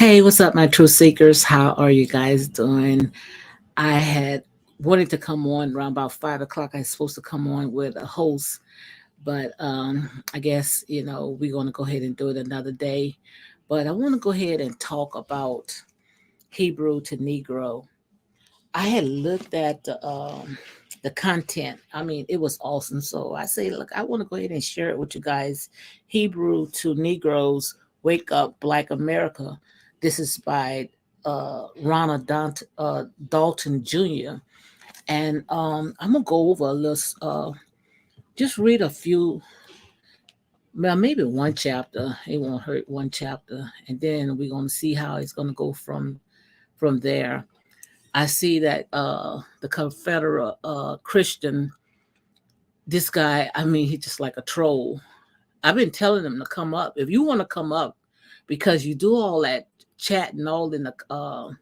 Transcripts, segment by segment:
Hey, what's up, my truth seekers? How are you guys doing? I had wanted to come on around about 5 o'clock. I was supposed to come on with a host, but I guess we're going to go ahead and do it another day. But I want to go ahead and talk about Hebrew to Negro. I had looked at the content. I mean, it was awesome. So I say, look, I want to go ahead and share it with you guys. Hebrew to Negroes, Wake Up, Black America. This is by Ronald Dalton Jr. And I'm gonna go over a list. Just read a few, well, maybe one chapter. It won't hurt, one chapter, and then we're gonna see how it's gonna go from there. I see that the Confederate Christian, this guy, I mean, he's just like a troll. I've been telling him to come up. If you want to come up, because you do all that chatting all in the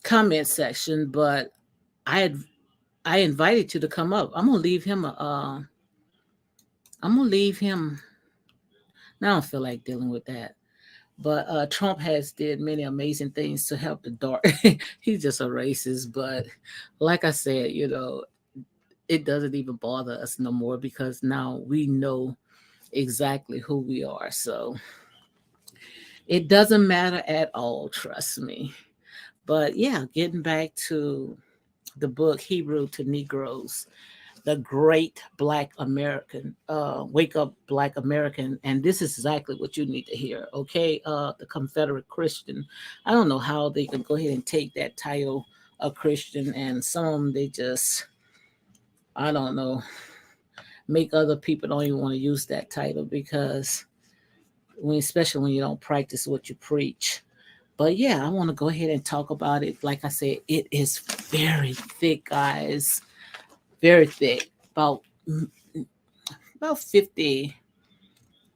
comment section, but I had I invited you to come up. I'm gonna leave him. I'm gonna leave him. Now I don't feel like dealing with that. But Trump has did many amazing things to help the dark. He's just a racist, but like I said, it doesn't even bother us no more because now we know exactly who we are. So it doesn't matter at all, trust me. But yeah, getting back to the book Hebrew to Negroes, the great Black American, wake up Black American. And this is exactly what you need to hear. Okay. The Confederate Christian. I don't know how they can go ahead and take that title of Christian, and some of them, they just, I don't know, make other people don't even want to use that title because especially when you don't practice what you preach. But yeah, I want to go ahead and talk about it. Like I said, it is very thick, guys. Very thick. About 50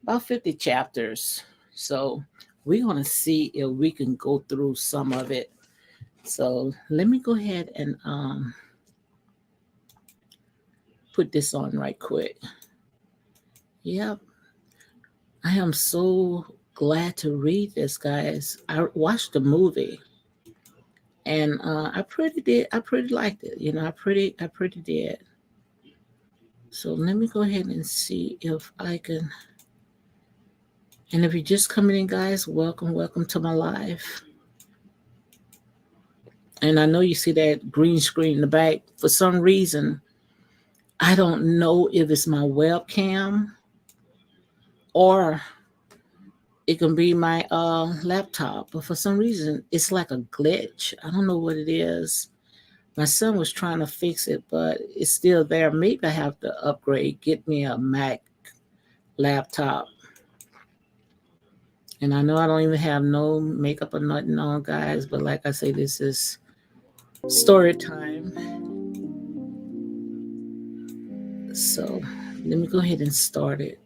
about 50 chapters. So we're going to see if we can go through some of it. So let me go ahead and put this on right quick. Yep. I am so glad to read this, guys. I watched the movie and I pretty liked it. I pretty did. So let me go ahead and see if I can. And if you're just coming in, guys, welcome to my live. And I know you see that green screen in the back. For some reason, I don't know if it's my webcam or it can be my laptop. But for some reason, it's like a glitch. I don't know what it is. My son was trying to fix it, but it's still there. Maybe I have to upgrade, get me a Mac laptop. And I know I don't even have no makeup or nothing on, guys. But like I say, this is story time. So let me go ahead and start it.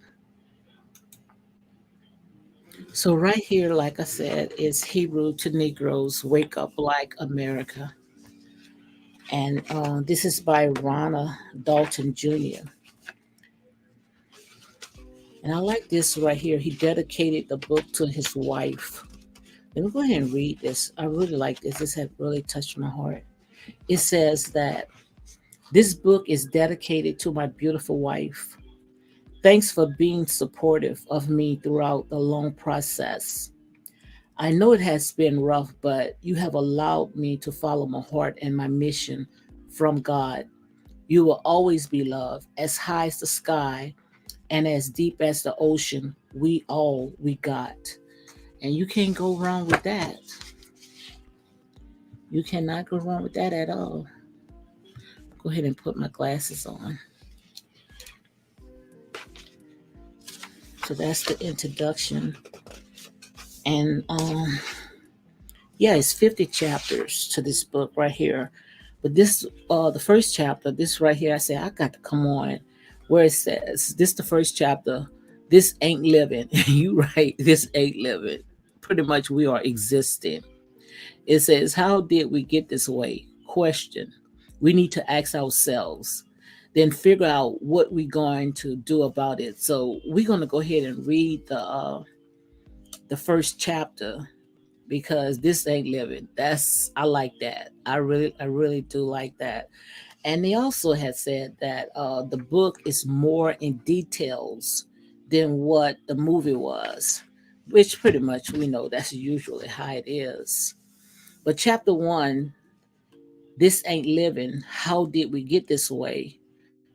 So right here, like I said, is Hebrew to Negroes, Wake Up Black America. And this is by Ronald Dalton Jr. And I like this right here. He dedicated the book to his wife. Let me go ahead and read this. I really like this. This has really touched my heart. It says that this book is dedicated to my beautiful wife. Thanks for being supportive of me throughout the long process. I know it has been rough, but you have allowed me to follow my heart and my mission from God. You will always be loved, as high as the sky and as deep as the ocean. We got. And you can't go wrong with that. You cannot go wrong with that at all. Go ahead and put my glasses on. So that's the introduction. And yeah, it's 50 chapters to this book right here. But this, the first chapter, this right here, I said, I got to come on where it says, this the first chapter, this ain't living. You right, this ain't living. Pretty much we are existing. It says, how did we get this way? Question. We need to ask ourselves, then figure out what we're going to do about it. So we're going to go ahead and read the first chapter. because this ain't living. I like that. I really do like that. And they also had said that the book is more in details than what the movie was, which pretty much we know that's usually how it is. But chapter one, this ain't living. How did we get this way?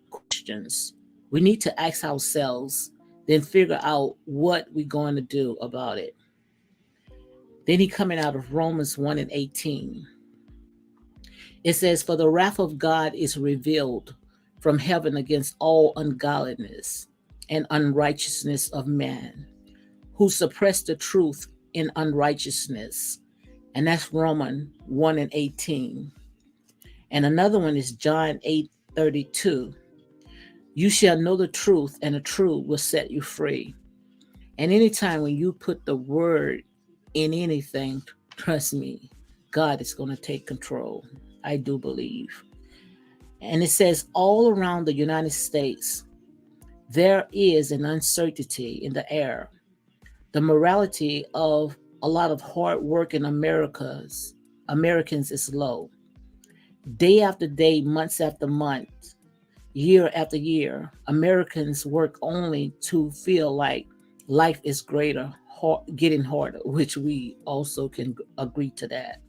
Questions we need to ask ourselves, then figure out what we're going to do about it. Then he coming out of Romans 1 and 18. It says, "For the wrath of God is revealed from heaven against all ungodliness and unrighteousness of man, who suppress the truth in unrighteousness." And that's Romans 1 and 18. And another one is John 8:32. "You shall know the truth, and the truth will set you free." And anytime when you put the word in anything, trust me, God is going to take control. I do believe. And it says all around the United States, there is an uncertainty in the air. The morality of a lot of hardworking Americans is low. Day after day, months after month, year after year, Americans work only to feel like life is getting harder, which we also can agree to that.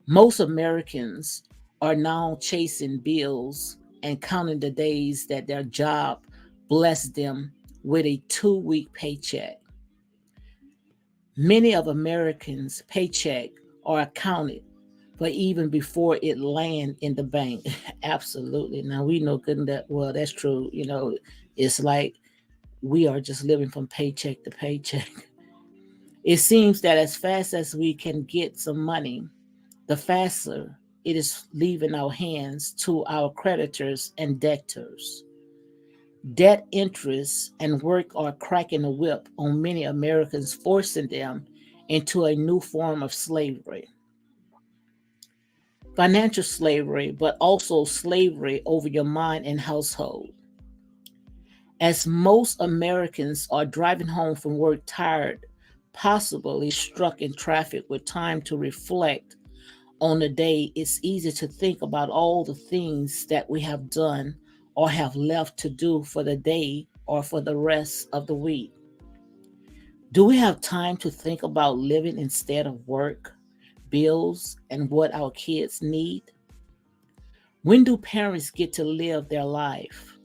Most Americans are now chasing bills and counting the days that their job blessed them with a 2-week paycheck. Many of Americans' paycheck are accounted for even before it land in the bank. Absolutely. Now we know good that well that's true. It's like we are just living from paycheck to paycheck. It seems that as fast as we can get some money, the faster it is leaving our hands to our creditors and debtors. Debt interest and work are cracking a whip on many Americans, forcing them into a new form of slavery. Financial slavery, but also slavery over your mind and household. As most Americans are driving home from work tired, possibly struck in traffic with time to reflect on the day, it's easy to think about all the things that we have done or have left to do for the day or for the rest of the week. Do we have time to think about living instead of work, bills, and what our kids need? When do parents get to live their life?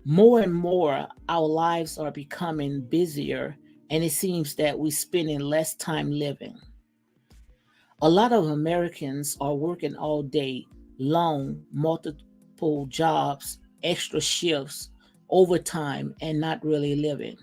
More and more, our lives are becoming busier, and it seems that we're spending less time living. A lot of Americans are working all day, long, multiple jobs, extra shifts, overtime, and not really living.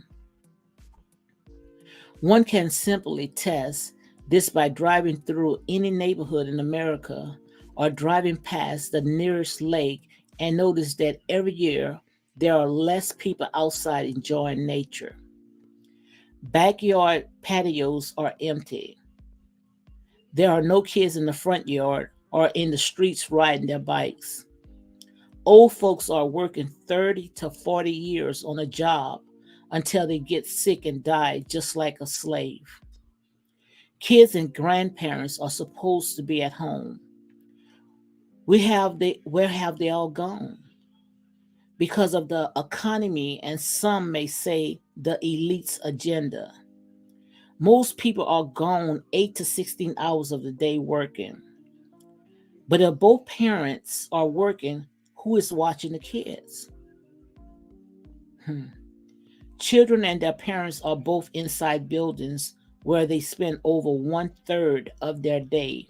One can simply test this by driving through any neighborhood in America or driving past the nearest lake and notice that every year there are less people outside enjoying nature. Backyard patios are empty. There are no kids in the front yard or in the streets riding their bikes. Old folks are working 30 to 40 years on a job until they get sick and die just like a slave. Kids and grandparents are supposed to be at home. Where have they all gone? Because of the economy and some may say the elite's agenda. Most people are gone 8 to 16 hours of the day working. But if both parents are working, who is watching the kids? Hmm. Children and their parents are both inside buildings where they spend over 1/3 of their day.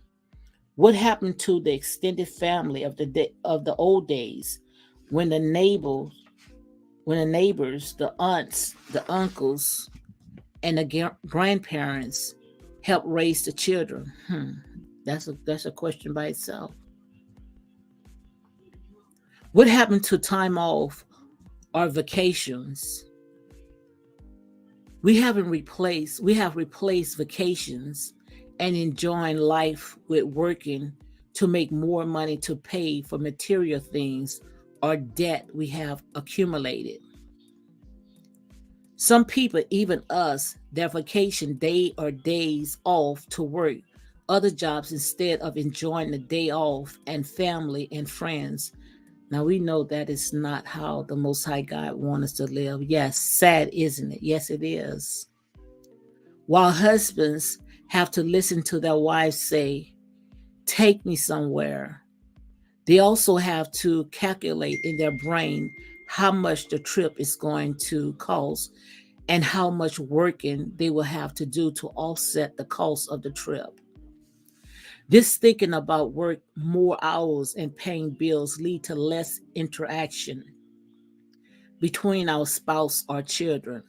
What happened to the extended family of the old days when the neighbors, the aunts, the uncles, and the grandparents help raise the children? That's a question by itself. What happened to time off or vacations? We have replaced vacations and enjoying life with working to make more money to pay for material things or debt we have accumulated. Some people, even us, their vacation day or days off to work other jobs instead of enjoying the day off and family and friends. Now we know that is not how the Most High God wants us to live. Yes, sad, isn't it? Yes, it is. While husbands have to listen to their wives say, "Take me somewhere," they also have to calculate in their brain how much the trip is going to cost and how much working they will have to do to offset the cost of the trip. This thinking about work more hours and paying bills lead to less interaction between our spouse or children.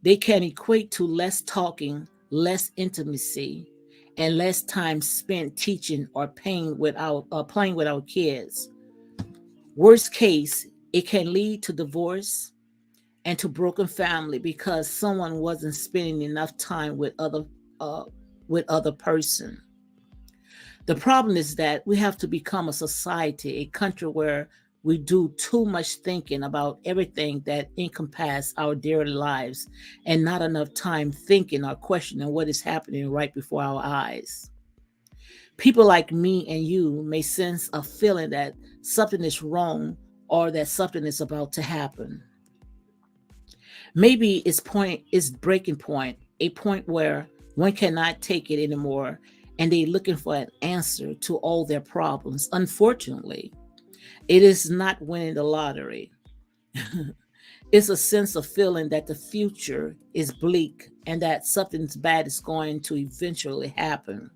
They can equate to less talking, less intimacy, and less time spent teaching or playing with our kids. Worst case, it can lead to divorce and to broken family because someone wasn't spending enough time uh, with other person. The problem is that we have to become a society, a country where we do too much thinking about everything that encompasses our daily lives and not enough time thinking or questioning what is happening right before our eyes. People like me and you may sense a feeling that something is wrong or that something is about to happen. Maybe it's breaking point, a point where one cannot take it anymore and they're looking for an answer to all their problems. Unfortunately, it is not winning the lottery. It's a sense of feeling that the future is bleak and that something bad is going to eventually happen.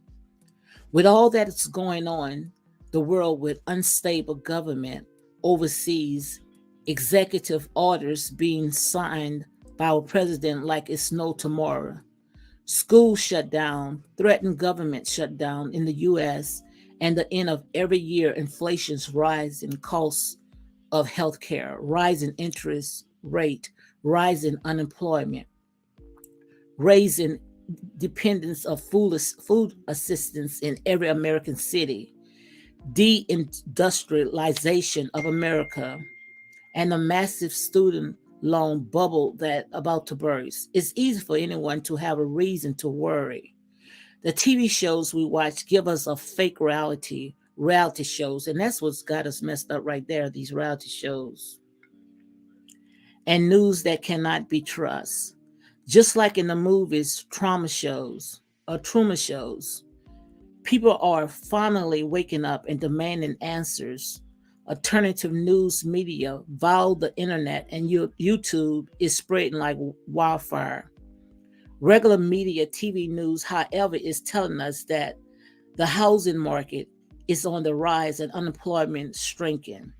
With all that is going on, the world with unstable government, overseas, executive orders being signed by our president like it's no tomorrow, school shut down, threatened government shutdown in the US, and the end of every year inflation's rising costs of healthcare, rising interest rate, rising unemployment, raising dependence of food assistance in every American city, deindustrialization of America, and a massive student loan bubble that about to burst. It's easy for anyone to have a reason to worry. The TV shows we watch give us a fake reality shows, and that's what's got us messed up right there, these reality shows. And news that cannot be trusted. Just like in the movies, Truman shows, people are finally waking up and demanding answers. Alternative news media via the internet and YouTube is spreading like wildfire. Regular media, TV news, however, is telling us that the housing market is on the rise and unemployment shrinking.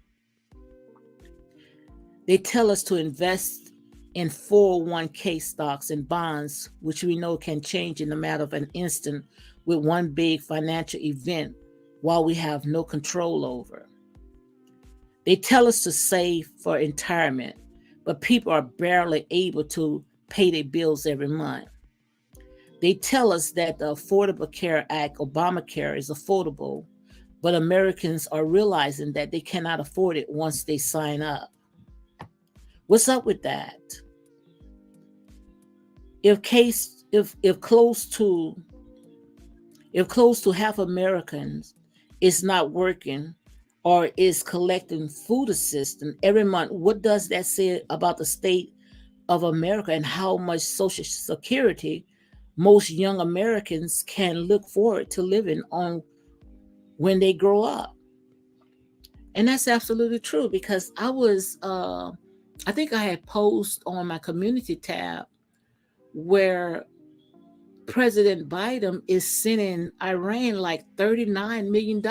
They tell us to invest in 401k stocks and bonds, which we know can change in the matter of an instant with one big financial event while we have no control over. They tell us to save for retirement, but people are barely able to pay their bills every month. They tell us that the Affordable Care Act, Obamacare, is affordable, but Americans are realizing that they cannot afford it once they sign up. What's up with that? If close to half Americans is not working or is collecting food assistance every month, what does that say about the state of America and how much Social Security most young Americans can look forward to living on when they grow up? And that's absolutely true because I think I had post on my community tab where President Biden is sending Iran like $39 million.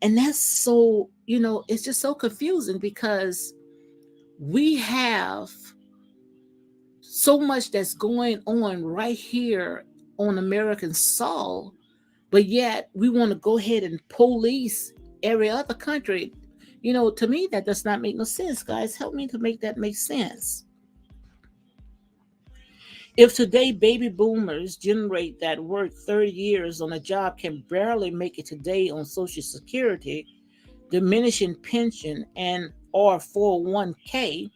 And that's so, it's just so confusing because we have so much that's going on right here on American soil, but yet we want to go ahead and police every other country. To me, that does not make no sense, guys. Help me to make that make sense. If today baby boomers generate that work 30 years on a job can barely make it today on Social Security, diminishing pension and or 401k,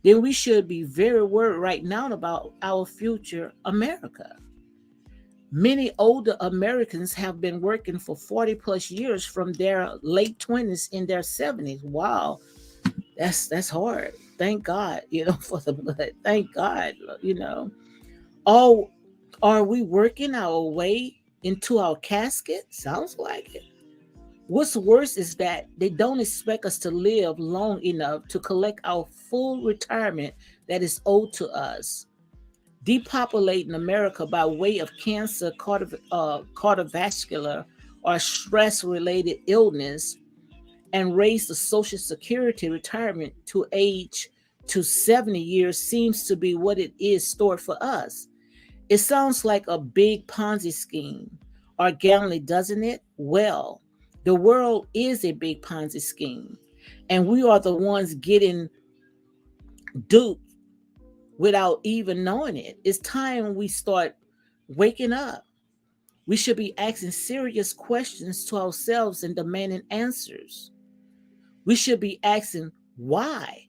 then we should be very worried right now about our future America. Many older Americans have been working for 40 plus years from their late 20s in their 70s. Wow, that's hard. Thank God, for the blood. Thank God, All are we working our way into our casket? Sounds like it. What's worse is that they don't expect us to live long enough to collect our full retirement that is owed to us. Depopulating America by way of cancer, cardiovascular, or stress related illness, and raise the Social Security retirement to age to 70 years seems to be what it is stored for us. It sounds like a big Ponzi scheme, organically, doesn't it? Well, the world is a big Ponzi scheme, and we are the ones getting duped without even knowing it. It's time we start waking up. We should be asking serious questions to ourselves and demanding answers. We should be asking why.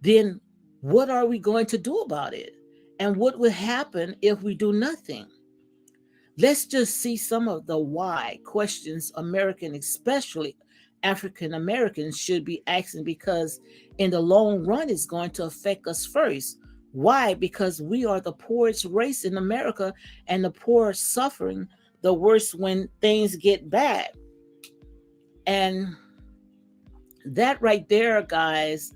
Then what are we going to do about it? And what will happen if we do nothing? Let's just see some of the why questions American, especially African Americans, should be asking, because in the long run, it's going to affect us first. Why? Because we are the poorest race in America, and the poor are suffering the worst when things get bad. And that right there, guys,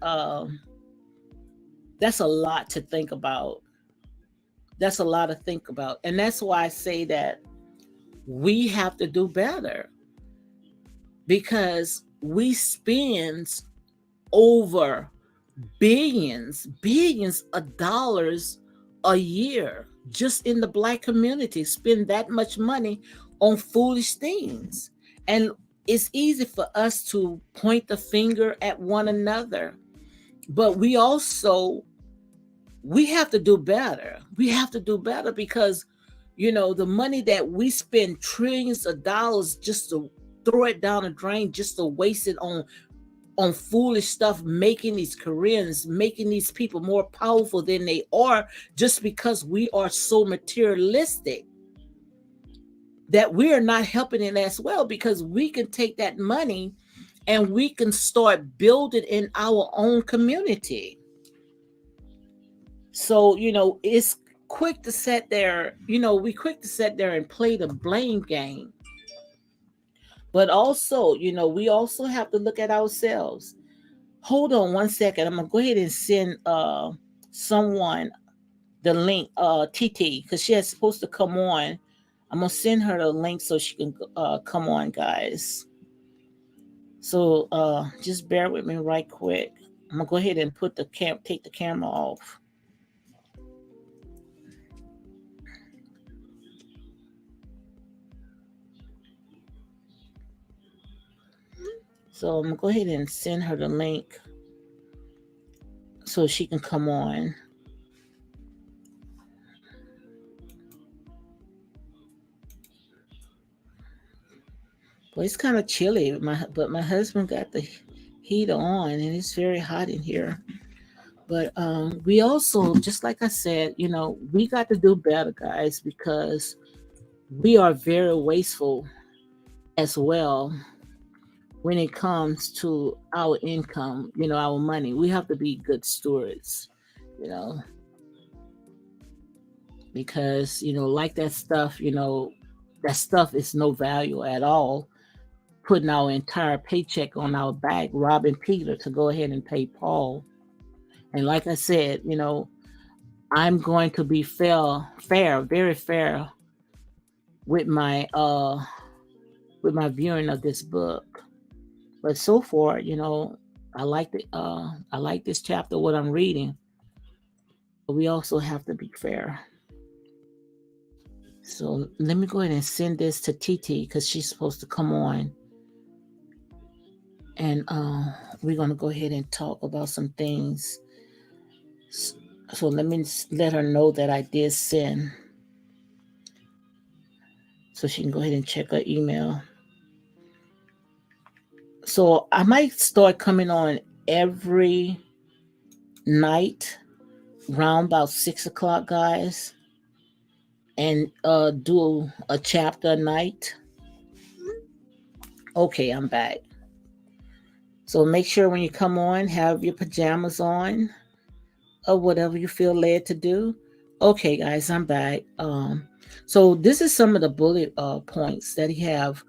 that's a lot to think about. That's a lot to think about. And that's why I say that we have to do better, because we spend over billions of dollars a year just in the Black community, spend that much money on foolish things. And it's easy for us to point the finger at one another, but we have to do better. We have to do better, because the money that we spend trillions of dollars just to throw it down the drain, just to waste it on foolish stuff, making these Koreans, making these people more powerful than they are, just because we are so materialistic, that we are not helping it as well, because we can take that money and we can start building in our own community. So, it's quick to sit there, we quick to sit there and play the blame game. But also, we also have to look at ourselves. Hold on one second. I'm gonna go ahead and send someone the link, TT, because she is supposed to come on. I'm gonna send her the link so she can come on, guys. So just bear with me right quick. I'm gonna go ahead and take the camera off. So I'm gonna go ahead and send her the link so she can come on. Well, it's kind of chilly, but my husband got the heater on, and it's very hot in here. But we also, just like I said, we got to do better, guys, because we are very wasteful as well when it comes to our income, our money. We have to be good stewards, because, like that stuff, that stuff is no value at all. Putting our entire paycheck on our back, robbing Peter to go ahead and pay Paul. And like I said, I'm going to be fair, very fair with my viewing of this book. But so far, I like this chapter, what I'm reading. But we also have to be fair. So let me go ahead and send this to TT, because she's supposed to come on. And we're going to go ahead and talk about some things. So let me let her know that I did send, so she can go ahead and check her email. So I might start coming on every night, round about 6 o'clock, guys, and do a chapter a night. Okay, I'm back. So make sure when you come on, have your pajamas on or whatever you feel led to do. Okay, guys, I'm back. So this is some of the bullet points that he have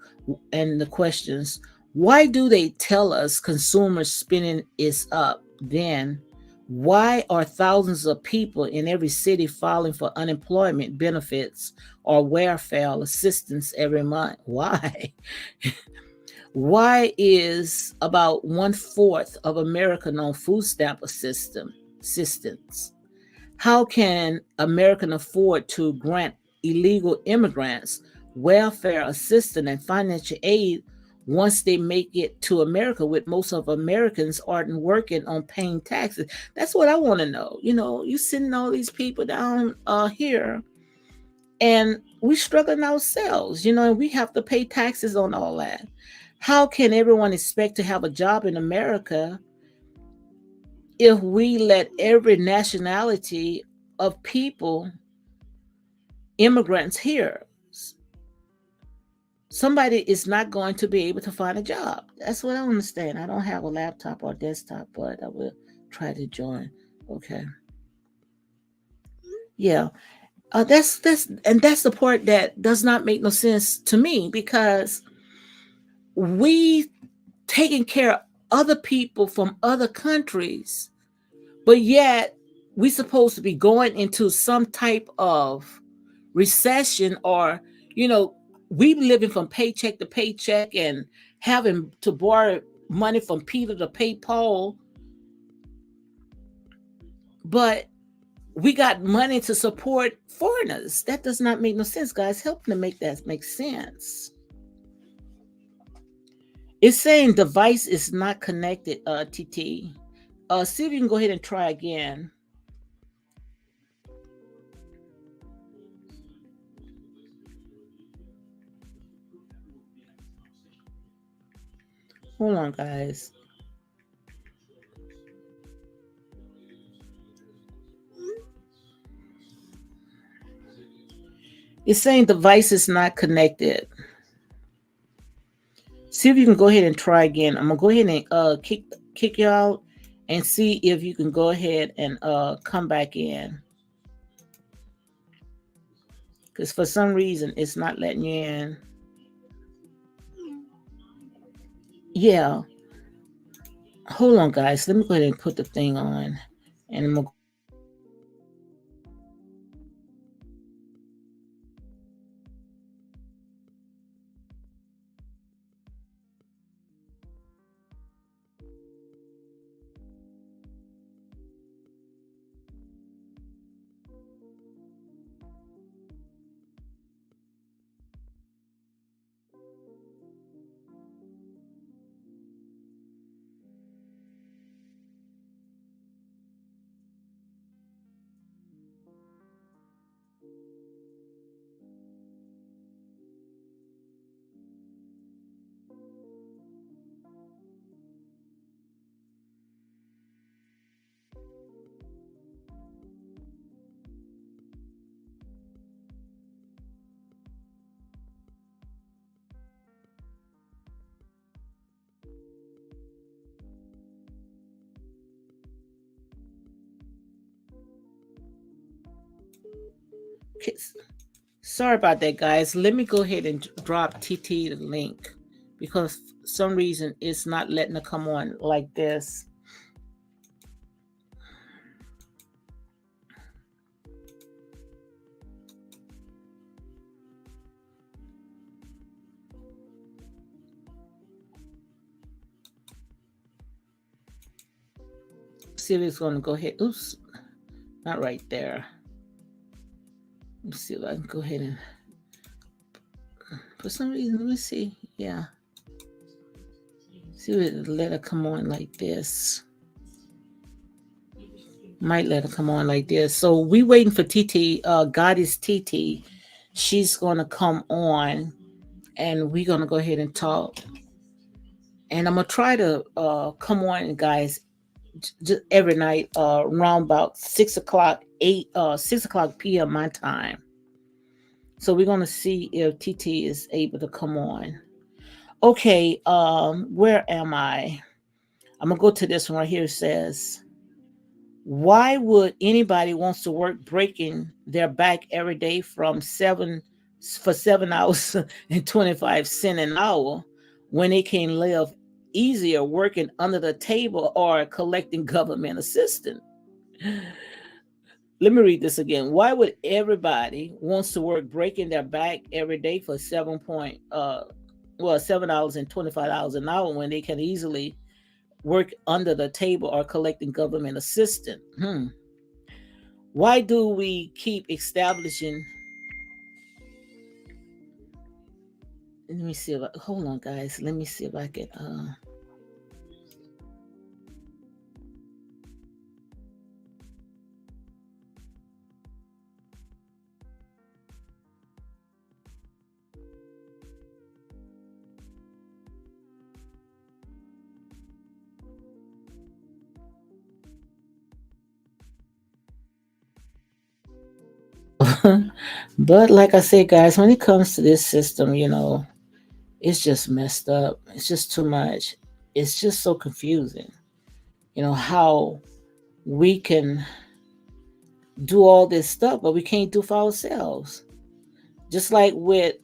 and the questions. Why do they tell us consumer spending is up? Then why are thousands of people in every city filing for unemployment benefits or welfare assistance every month? Why? Why is about 1/4 of America on food stamp assistance? How can American afford to grant illegal immigrants welfare assistance and financial aid once they make it to America, with most of Americans aren't working on paying taxes? That's what I want to know. You sending all these people down here, and we struggling ourselves, and we have to pay taxes on all that. How can everyone expect to have a job in America if we let every nationality of people, immigrants here? Somebody is not going to be able to find a job. That's what I understand. I don't have a laptop or desktop, but I will try to join. Okay. Yeah. That's the part that does not make no sense to me, because we taking care of other people from other countries, but yet we supposed to be going into some type of recession, or we living from paycheck to paycheck and having to borrow money from Peter to pay Paul, but we got money to support foreigners. That does not make no sense, guys. Help to make that make sense. It's saying device is not connected, TT. See if you can go ahead and try again. Hold on, guys. It's saying device is not connected. See if you can go ahead and try again. I'm gonna go ahead and kick you out and see if you can go ahead and come back in. Because for some reason it's not letting you in. Yeah. Hold on, guys. Let me go ahead and put the thing on, and I'm gonna sorry about that, guys. Let me go ahead and drop TT the link, because for some reason it's not letting her come on like this. See if it's going to go ahead. Oops, not right there. Let's see if I can go ahead and, for some reason, let me see. Yeah. See if it'll let her come on like this. Might let her come on like this. So we waiting for TT. God is TT. She's gonna come on, and we're gonna go ahead and talk. And I'm gonna try to come on, guys, just every night, around about 6 o'clock, 6 o'clock p.m. my time. So we're gonna see if TT is able to come on. Okay, where am I? I'm gonna go to this one right here. It says, why would anybody wants to work breaking their back every day for 7 hours and 25 cents an hour when they can live easier working under the table or collecting government assistance? Let me read this again. Why would everybody wants to work breaking their back every day for 7 hours and $25 an hour when they can easily work under the table or collecting government assistance? Why do we keep establishing? Let me see if hold on, guys. Let me see if I can. But like I said, guys, when it comes to this system, it's just messed up. It's just too much. It's just so confusing. How we can do all this stuff, but we can't do for ourselves. Just like with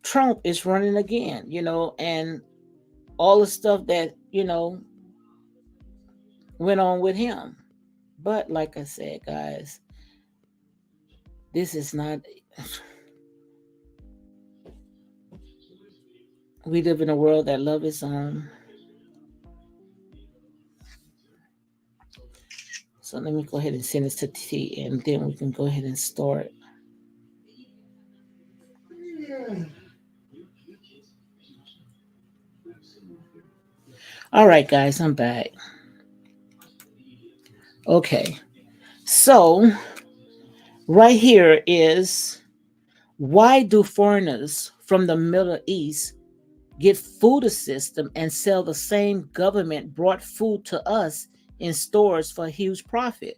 Trump is running again, and all the stuff that, went on with him. But like I said, guys, this is not. We live in a world that loves its own. So let me go ahead and send this to T, and then we can go ahead and start. All right, guys, I'm back. Okay, so right here is, why do foreigners from the Middle East get food assistance and sell the same government brought food to us in stores for a huge profit?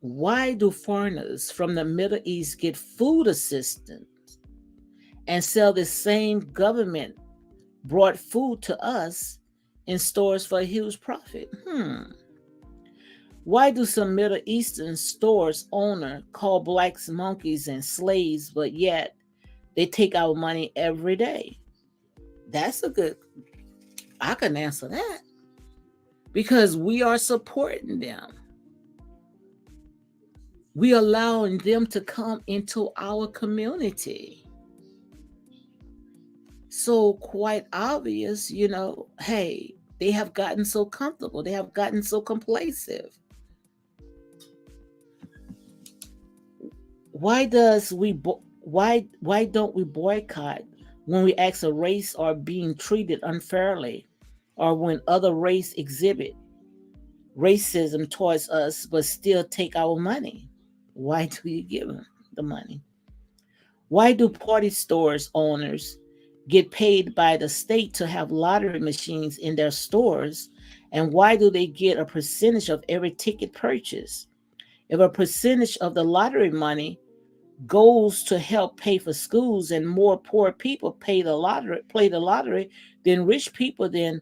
Why do foreigners from the Middle East get food assistance and sell the same government brought food to us in stores for a huge profit? Why do some Middle Eastern stores owner call blacks monkeys and slaves, but yet they take our money every day? That's a good, I can answer that. Because we are supporting them. We allowing them to come into our community. So quite obvious, hey, they have gotten so comfortable. They have gotten so complacent. Why don't we boycott when we ask a race are being treated unfairly, or when other race exhibit racism towards us but still take our money? Why do you give them the money? Why do party stores owners get paid by the state to have lottery machines in their stores? And why do they get a percentage of every ticket purchase? If a percentage of the lottery money goes to help pay for schools and more poor people play the lottery than rich people, then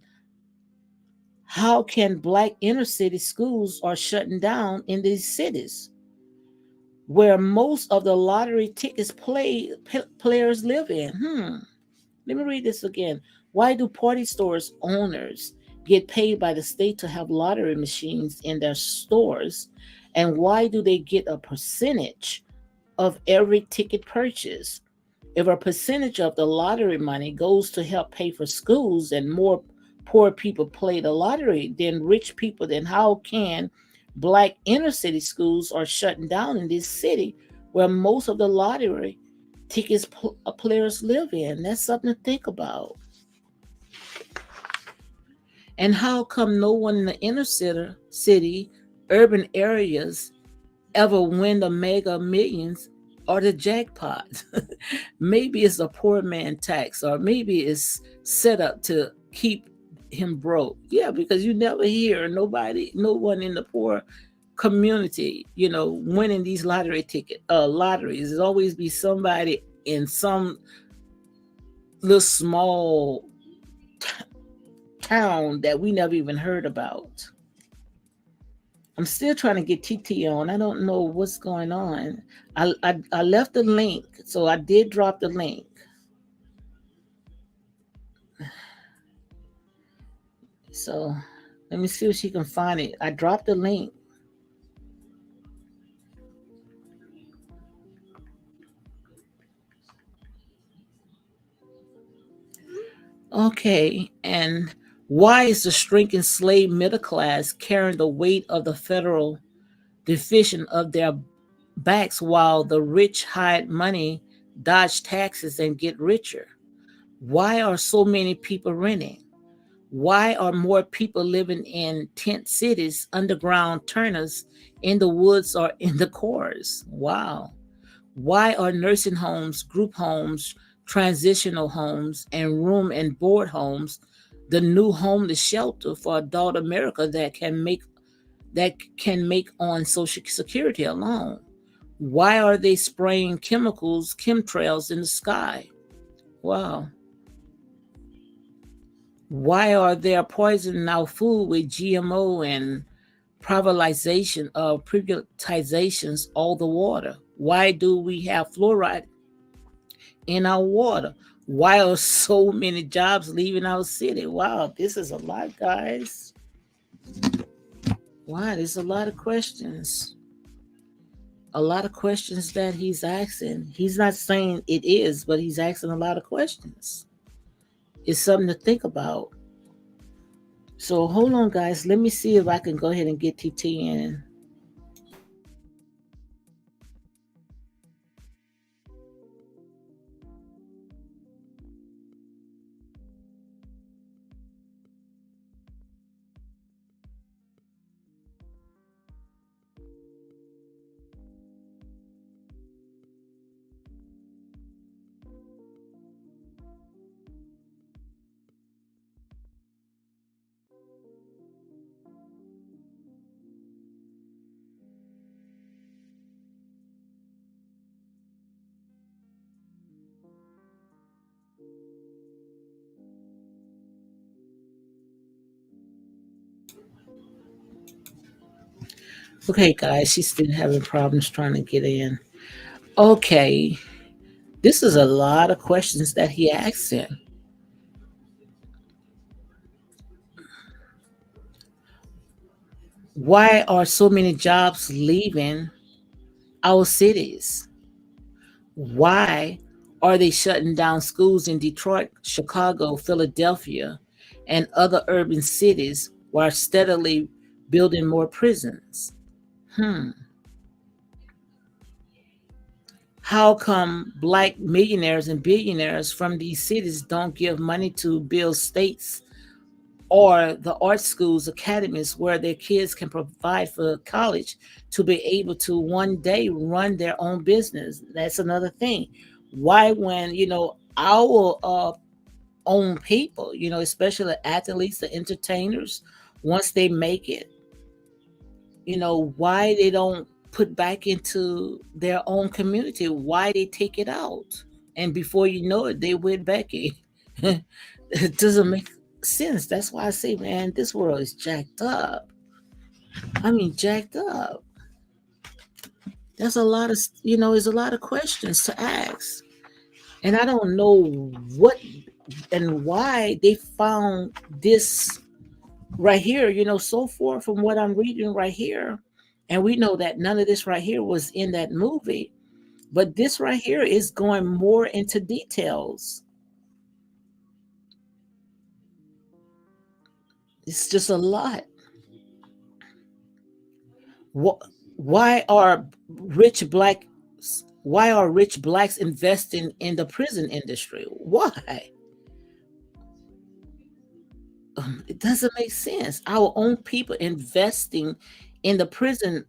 how can black inner city schools are shutting down in these cities where most of the lottery tickets players live in? Let me read this again. Why do party stores owners get paid by the state to have lottery machines in their stores? And why do they get a percentage of every ticket purchase? If a percentage of the lottery money goes to help pay for schools and more poor people play the lottery than rich people, then how can black inner city schools are shutting down in this city where most of the lottery tickets players live in? That's something to think about. And how come no one in the inner city urban areas ever win the mega millions or the jackpot? Maybe it's a poor man tax, or maybe it's set up to keep him broke. Yeah, because you never hear no one in the poor community, winning these lotteries. There's always be somebody in some little small town that we never even heard about. I'm still trying to get TT on. I don't know what's going on. I left the link, so I did drop the link. So let me see if she can find it. I dropped the link. Okay, and why is the shrinking slave middle class carrying the weight of the federal deficient of their backs while the rich hide money, dodge taxes, and get richer? Why are so many people renting? Why are more people living in tent cities, underground turners, in the woods, or in the cores? Wow. Why are nursing homes, group homes, transitional homes, and room and board homes the new homeless shelter for adult America that can make on Social Security alone? Why are they spraying chemtrails in the sky? Wow. Why are they poisoning our food with GMO and privatizations all the water? Why do we have fluoride in our water? Why are so many jobs leaving our city? Wow, this is a lot, guys. Wow, there's a lot of questions. A lot of questions that he's asking. He's not saying it is, but he's asking a lot of questions. It's something to think about. So hold on, guys. Let me see if I can go ahead and get TT in. Okay, guys, she's still having problems trying to get in. Okay, this is a lot of questions that he asked him. Why are so many jobs leaving our cities? Why are they shutting down schools in Detroit, Chicago, Philadelphia, and other urban cities while steadily building more prisons? Hmm. How come black millionaires and billionaires from these cities don't give money to build states or the art schools, academies where their kids can provide for college to be able to one day run their own business? That's another thing. Why, when our own people, especially athletes, the entertainers, once they make it, why they don't put back into their own community? Why they take it out? And before you know it, they went back in. It doesn't make sense. That's why I say, man, this world is jacked up. I mean, jacked up. There's a lot of, there's a lot of questions to ask. And I don't know what and why they found this right here, so far from what I'm reading right here. And we know that none of this right here was in that movie. But this right here is going more into details. It's just a lot. Why are rich black why are rich blacks investing in the prison industry? Why? It doesn't make sense. Our own people investing in the prison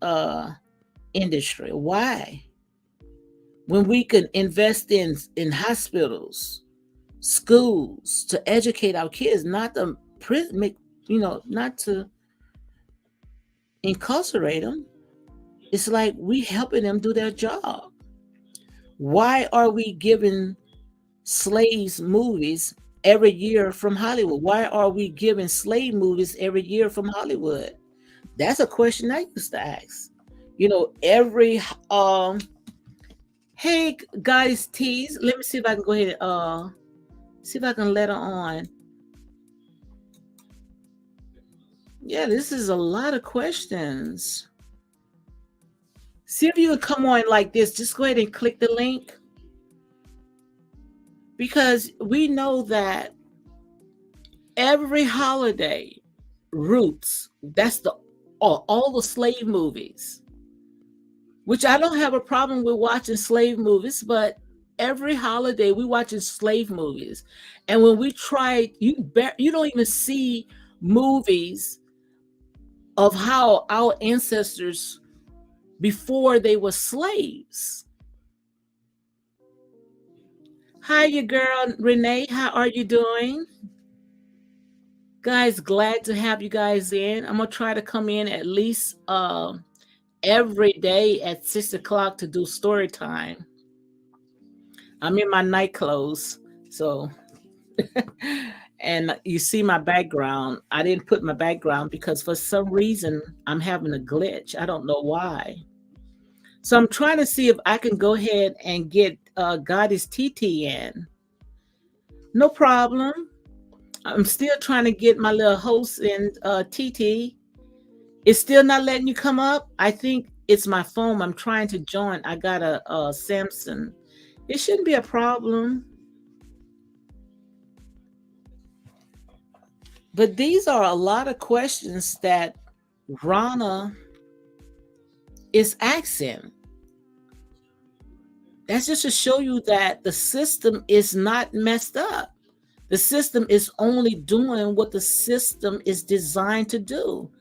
industry. Why? When we can invest in hospitals, schools to educate our kids, not to prison, not to incarcerate them. It's like we helping them do their job. Why are we giving slaves movies every year from Hollywood? Why are we giving slave movies every year from Hollywood? That's a question I used to ask. Every hey guys, tease. Let me see if I can go ahead and see if I can let her on. Yeah, this is a lot of questions. See if you can come on like this. Just go ahead and click the link. Because we know that every holiday, Roots, that's all the slave movies, which I don't have a problem with watching slave movies, but every holiday we watching slave movies. And when we try, you don't even see movies of how our ancestors before they were slaves. Hi, you girl, Renee. How are you doing? Guys, glad to have you guys in. I'm going to try to come in at least every day at 6 o'clock to do story time. I'm in my night clothes, so... And you see my background. I didn't put my background because for some reason I'm having a glitch. I don't know why. So I'm trying to see if I can go ahead and get Goddess TT in. No problem. I'm still trying to get my little host in TT. It's still not letting you come up. I think it's my phone. I'm trying to join. I got a Samsung. It shouldn't be a problem. But these are a lot of questions that Rana is asking. That's just to show you that the system is not messed up. The system is only doing what the system is designed to do.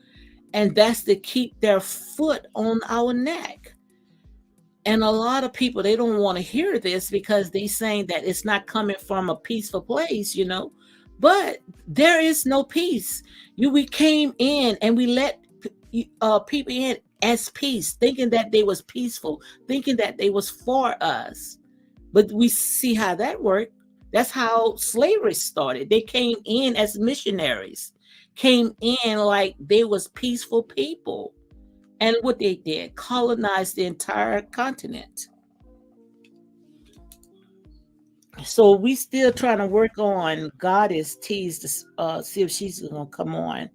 And that's to keep their foot on our neck. And a lot of people, they don't want to hear this because they're saying that it's not coming from a peaceful place, But there is no peace. We came in and we let people in as peace, thinking that they was peaceful, thinking that they was for us. But we see how that worked. That's how slavery started. They came in as missionaries, came in like they was peaceful people. And what they did, colonized the entire continent. So we still trying to work on Goddess T's to see if she's going to come on.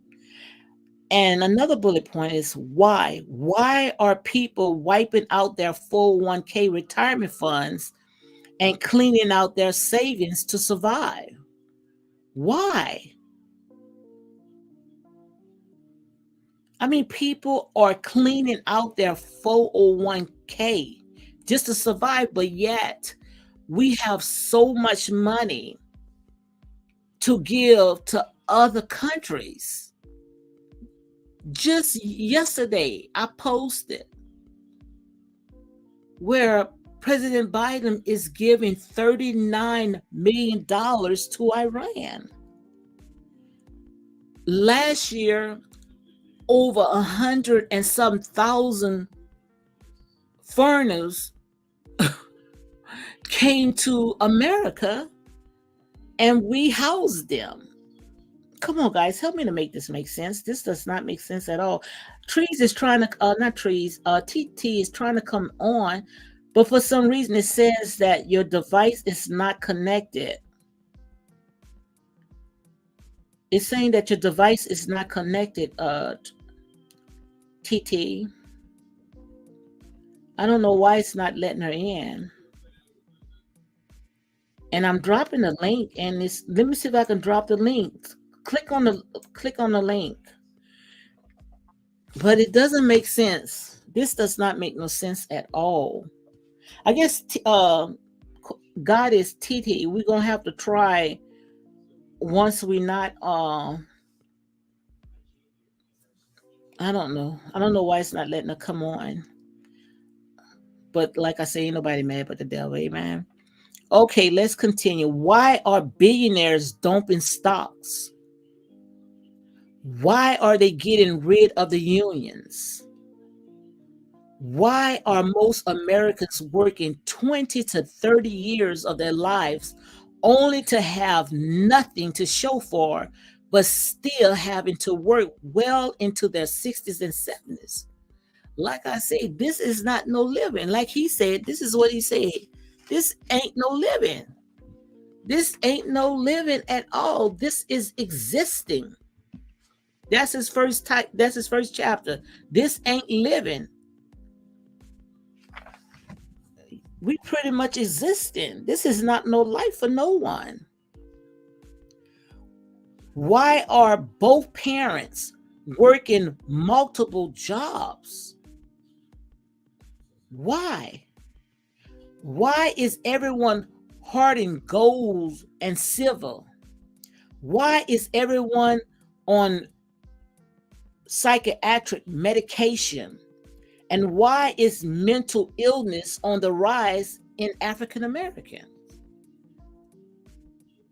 And another bullet point is why? Why are people wiping out their 401k retirement funds and cleaning out their savings to survive? Why? I mean, people are cleaning out their 401k just to survive, but yet we have so much money to give to other countries. Just yesterday, I posted where President Biden is giving $39 million to Iran. Last year, over 100 and some thousand foreigners came to America and we housed them. Come on, guys, help me to make this make sense. This does not make sense at all. Trees is trying to, not trees, TT is trying to come on, but for some reason it says that your device is not connected. It's saying that your device is not connected, TT. I don't know why it's not letting her in. And I'm dropping the link, and let me see if I can drop the link. Click on the link. But it doesn't make sense. This does not make no sense at all. I guess God is TT. We're gonna have to try once we not I don't know. I don't know why it's not letting her come on. But like I say, ain't nobody mad but the devil, amen. Okay, let's continue. Why are billionaires dumping stocks? Why are they getting rid of the unions? Why are most Americans working 20 to 30 years of their lives only to have nothing to show for, but still having to work well into their 60s and 70s? Like I say, this is not no living. Like he said, this is what he said. This ain't no living. This ain't no living at all. This is existing. That's his first type. That's his first chapter. This ain't living. We pretty much existing. This is not no life for no one. Why are both parents working multiple jobs? Why? Why is everyone hoarding gold and silver? Why is everyone on psychiatric medication? And why is mental illness on the rise in African Americans?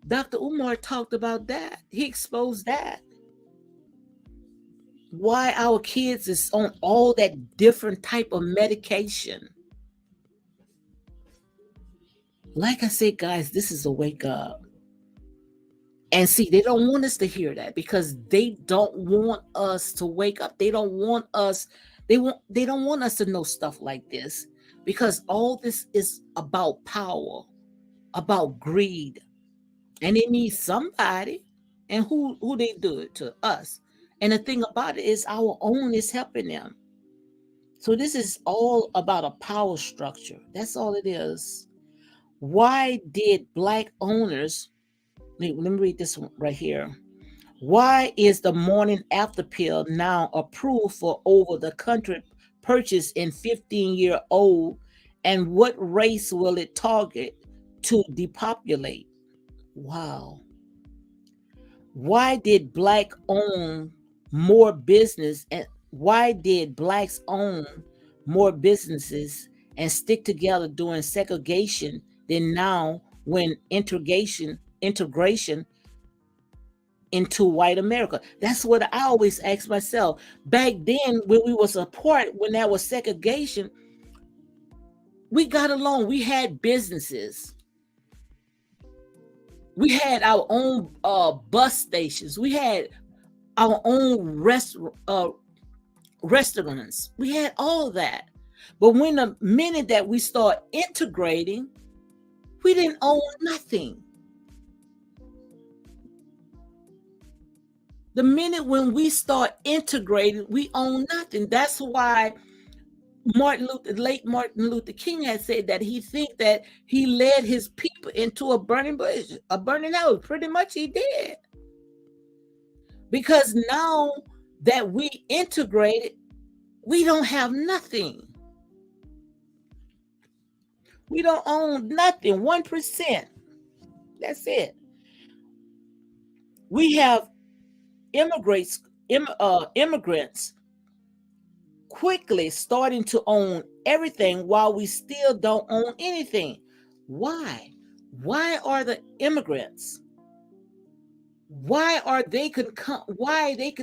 Dr. Umar talked about that. He exposed that. Why our kids is on all that different type of medication. Like I said, guys, this is a wake up. And see, they don't want us to hear that because they don't want us to wake up. They don't want us, they don't want us to know stuff like this, because all this is about power, about greed. And they need somebody. And who they do it to? Us. And the thing about it is our own is helping them. So this is all about a power structure. That's all it is. Why did Black owners, let me read this one right here. Why is the morning after pill now approved for over the country purchased in 15-year-old? And what race will it target to depopulate? Wow. Why did Black own more business, and why did Blacks own more businesses and stick together during segregation than now when integration into white America? That's what I always ask myself. Back then, when we was apart, when there was segregation, we got along. We had businesses. We had our own bus stations. We had our own restaurants. We had all that. But when the minute that we start integrating, we didn't own nothing. The minute when we start integrating, we own nothing. That's why late Martin Luther King had said that he think that he led his people into a burning bush, a burning house. Pretty much he did. Because now that we integrated, we don't have nothing. We don't own nothing. 1%. That's it. We have immigrants quickly starting to own everything while we still don't own anything. Why? Why are the immigrants? Why they can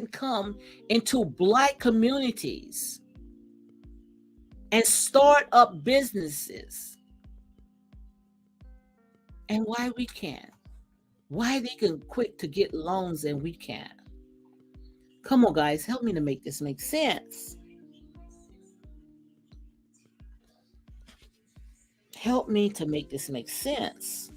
come into Black communities and start up businesses, and why we can't? Why they can quick to get loans and we can't? Come on, guys, help me to make this make sense. Help me to make this make sense.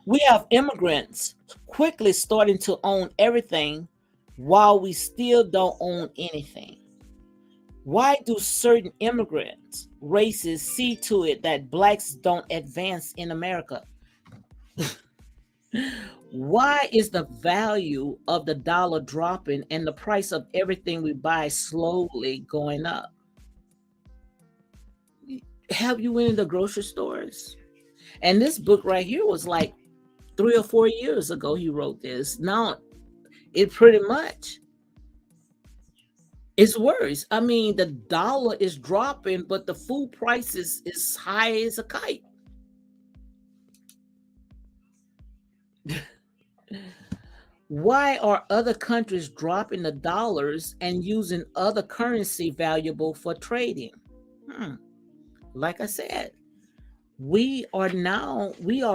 We have immigrants quickly starting to own everything while we still don't own anything. Why do certain immigrant races see to it that Blacks don't advance in America? Why is the value of the dollar dropping and the price of everything we buy slowly going up? Have you went in the grocery stores? And this book right here was like 3 or 4 years ago he wrote this. Now it pretty much is worse. I mean, the dollar is dropping, but the food prices is high as a kite. Why are other countries dropping the dollars and using other currency valuable for trading? Hmm. Like I said, we are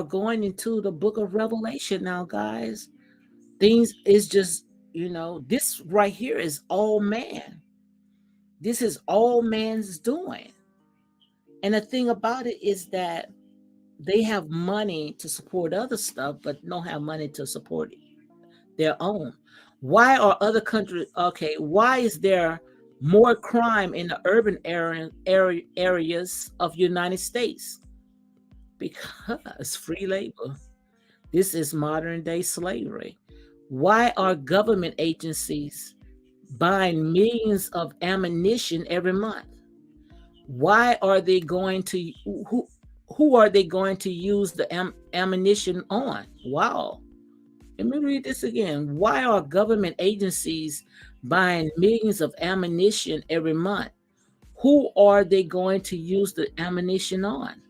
going into the book of Revelation now, guys. Things is just, this right here is all man. This is all man's doing. And the thing about it is that they have money to support other stuff, but don't have money to support their own. Why are other countries okay? Why is there more crime in the urban areas of United States? Because free labor. This is modern day slavery. Why are government agencies buying millions of ammunition every month? Why are they going to who are they going to use the ammunition on? Wow. Let me read this again. Why are government agencies buying millions of ammunition every month? Who are they going to use the ammunition on?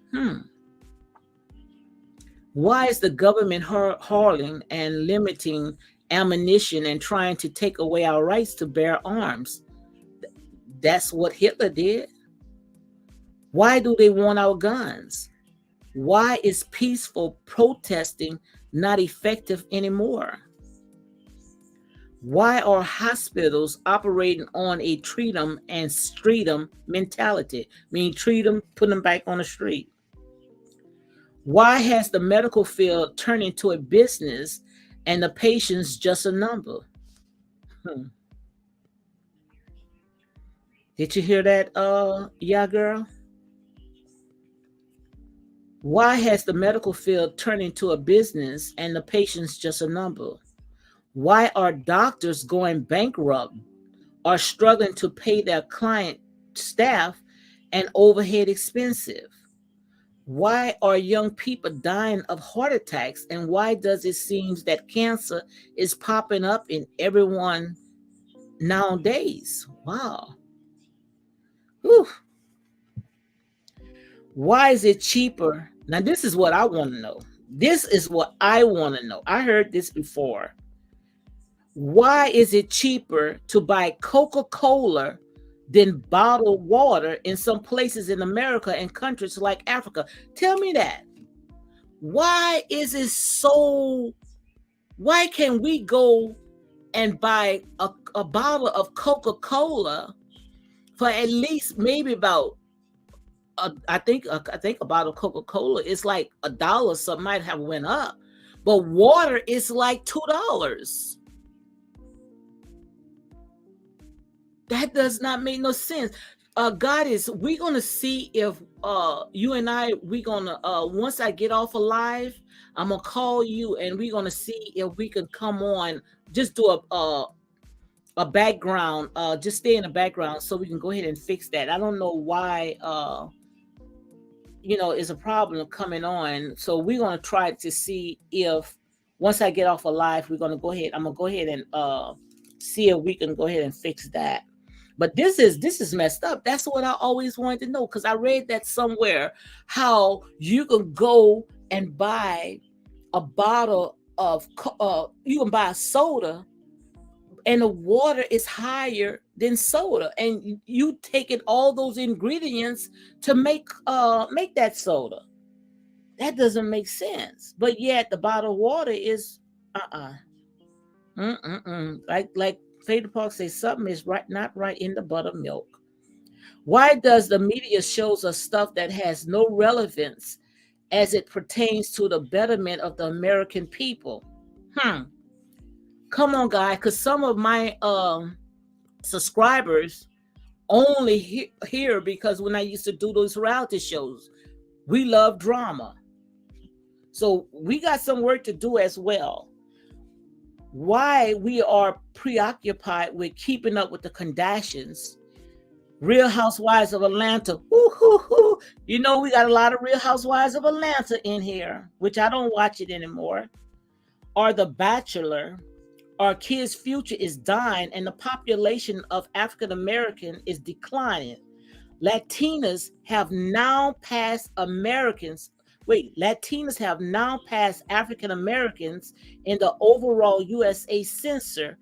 Why is the government hauling and limiting ammunition and trying to take away our rights to bear arms? That's what Hitler did. Why do they want our guns? Why is peaceful protesting not effective anymore? Why are hospitals operating on a treat 'em and street 'em mentality? Meaning treat them, put them back on the street. Why has the medical field turned into a business and the patient's just a number? Did you hear that, yeah, girl? Why has the medical field turned into a business and the patient's just a number? Why are doctors going bankrupt or struggling to pay their client staff and overhead expensive? Why are young people dying of heart attacks, and why does it seem that cancer is popping up in everyone nowadays? Wow. Whew. Why is it cheaper? Now, this is what I want to know. This is what I want to know. I heard this before. Why is it cheaper to buy Coca-Cola than bottled water in some places in America and countries like Africa? Tell me that. Why is it so? Why can we go and buy a bottle of Coca-Cola for at least maybe about I think a bottle of Coca-Cola is like $1. Some might have went up, but water is like $2. That does not make no sense. Goddess, we're gonna see if you and I, we're gonna once I get off of live, I'm gonna call you and we're gonna see if we can come on, just do a background, just stay in the background so we can go ahead and fix that. I don't know why it's a problem coming on. So we're gonna try to see if once I get off of live, I'm gonna go ahead and see if we can go ahead and fix that. But this is messed up. That's what I always wanted to know, because I read that somewhere, how you can go and buy a bottle of you can buy a soda and the water is higher than soda, and you taking all those ingredients to make that soda. That doesn't make sense. But yet the bottled water is like Fader Park says, something is not right in the buttermilk. Why does the media shows us stuff that has no relevance as it pertains to the betterment of the American people? Come on, guys, because some of my subscribers only hear because when I used to do those reality shows, we love drama. So we got some work to do as well. Why we are preoccupied with keeping up with the Kardashians, Real Housewives of Atlanta. Woo-hoo-hoo. We got a lot of Real Housewives of Atlanta in here, which I don't watch it anymore. Or The Bachelor. Our kids' future is dying and the population of African American is declining. Latinas have now passed Americans wait, Latinos have now passed African Americans in the overall USA census,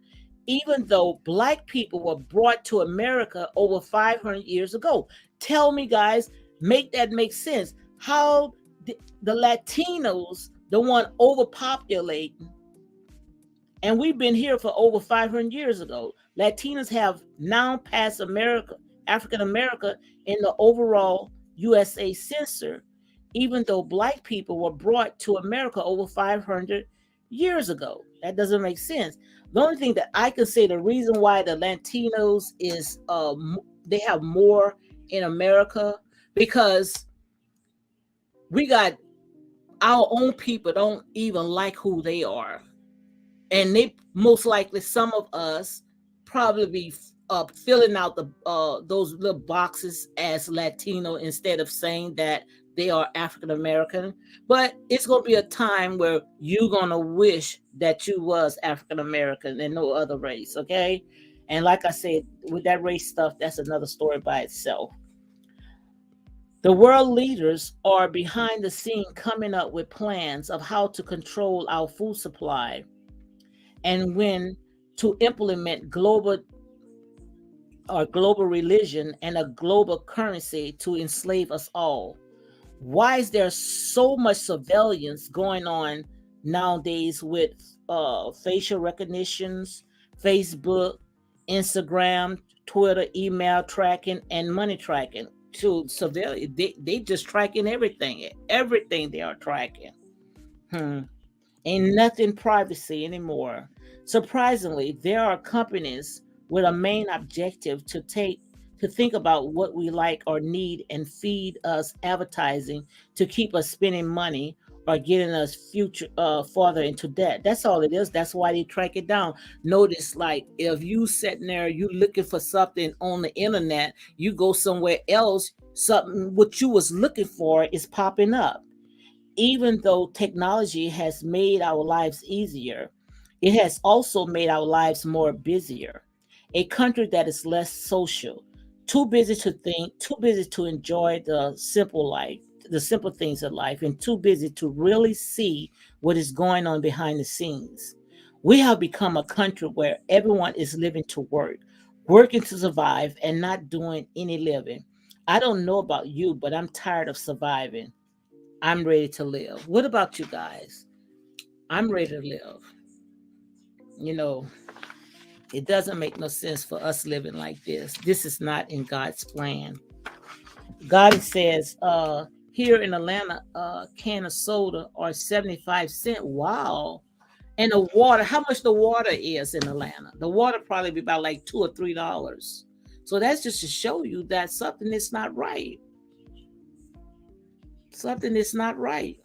even though Black people were brought to America over 500 years ago. Tell me, guys, make sense. How the Latinos, the one overpopulating, and we've been here for over 500 years ago. Latinos have now passed African America in the overall USA census, even though Black people were brought to America over 500 years ago. That doesn't make sense. The only thing that I can say, the reason why the Latinos is they have more in America, because we got our own people don't even like who they are, and they most likely, some of us probably be filling out the those little boxes as Latino instead of saying that they are African American. But it's gonna be a time where you're gonna wish that you was African American and no other race, okay? And like I said, with that race stuff, that's another story by itself. The world leaders are behind the scene coming up with plans of how to control our food supply and when to implement global religion and a global currency to enslave us all. Why is there so much surveillance going on nowadays with facial recognitions, Facebook, Instagram, Twitter, email tracking, and money tracking? To surveil, they just tracking everything they are tracking. Ain't nothing privacy anymore. Surprisingly, there are companies with a main objective to think about what we like or need and feed us advertising to keep us spending money or getting us future farther into debt. That's all it is. That's why they track it down. Notice, like, if you sitting there, you looking for something on the internet, you go somewhere else, something what you was looking for is popping up. Even though technology has made our lives easier, it has also made our lives more busier. A country that is less social, too busy to think, too busy to enjoy the simple life, the simple things of life, and too busy to really see what is going on behind the scenes. We have become a country where everyone is living to work, working to survive, and not doing any living. I don't know about you, but I'm tired of surviving. I'm ready to live. What about you guys? I'm ready to live. You know, it doesn't make no sense for us living like this. This is not in God's plan. God says, here in Atlanta, a can of soda are 75 cents. Wow. And the water, how much the water is in Atlanta? The water probably be about like $2 or $3. So that's just to show you that something is not right. Something is not right.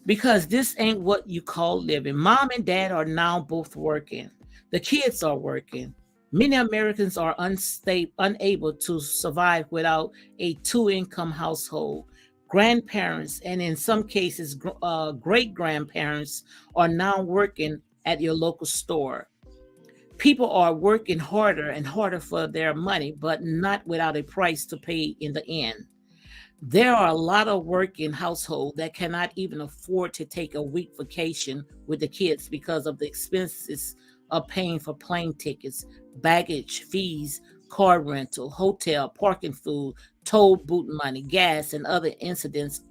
Because this ain't what you call living. Mom and dad are now both working. The kids are working. Many Americans are unable to survive without a two-income household. Grandparents, and in some cases, great grandparents, are now working at your local store. People are working harder and harder for their money, but not without a price to pay in the end. There are a lot of working households that cannot even afford to take a week vacation with the kids because of the expenses of paying for plane tickets, baggage fees, car rental, hotel, parking food, toll booth money, gas, and other incidents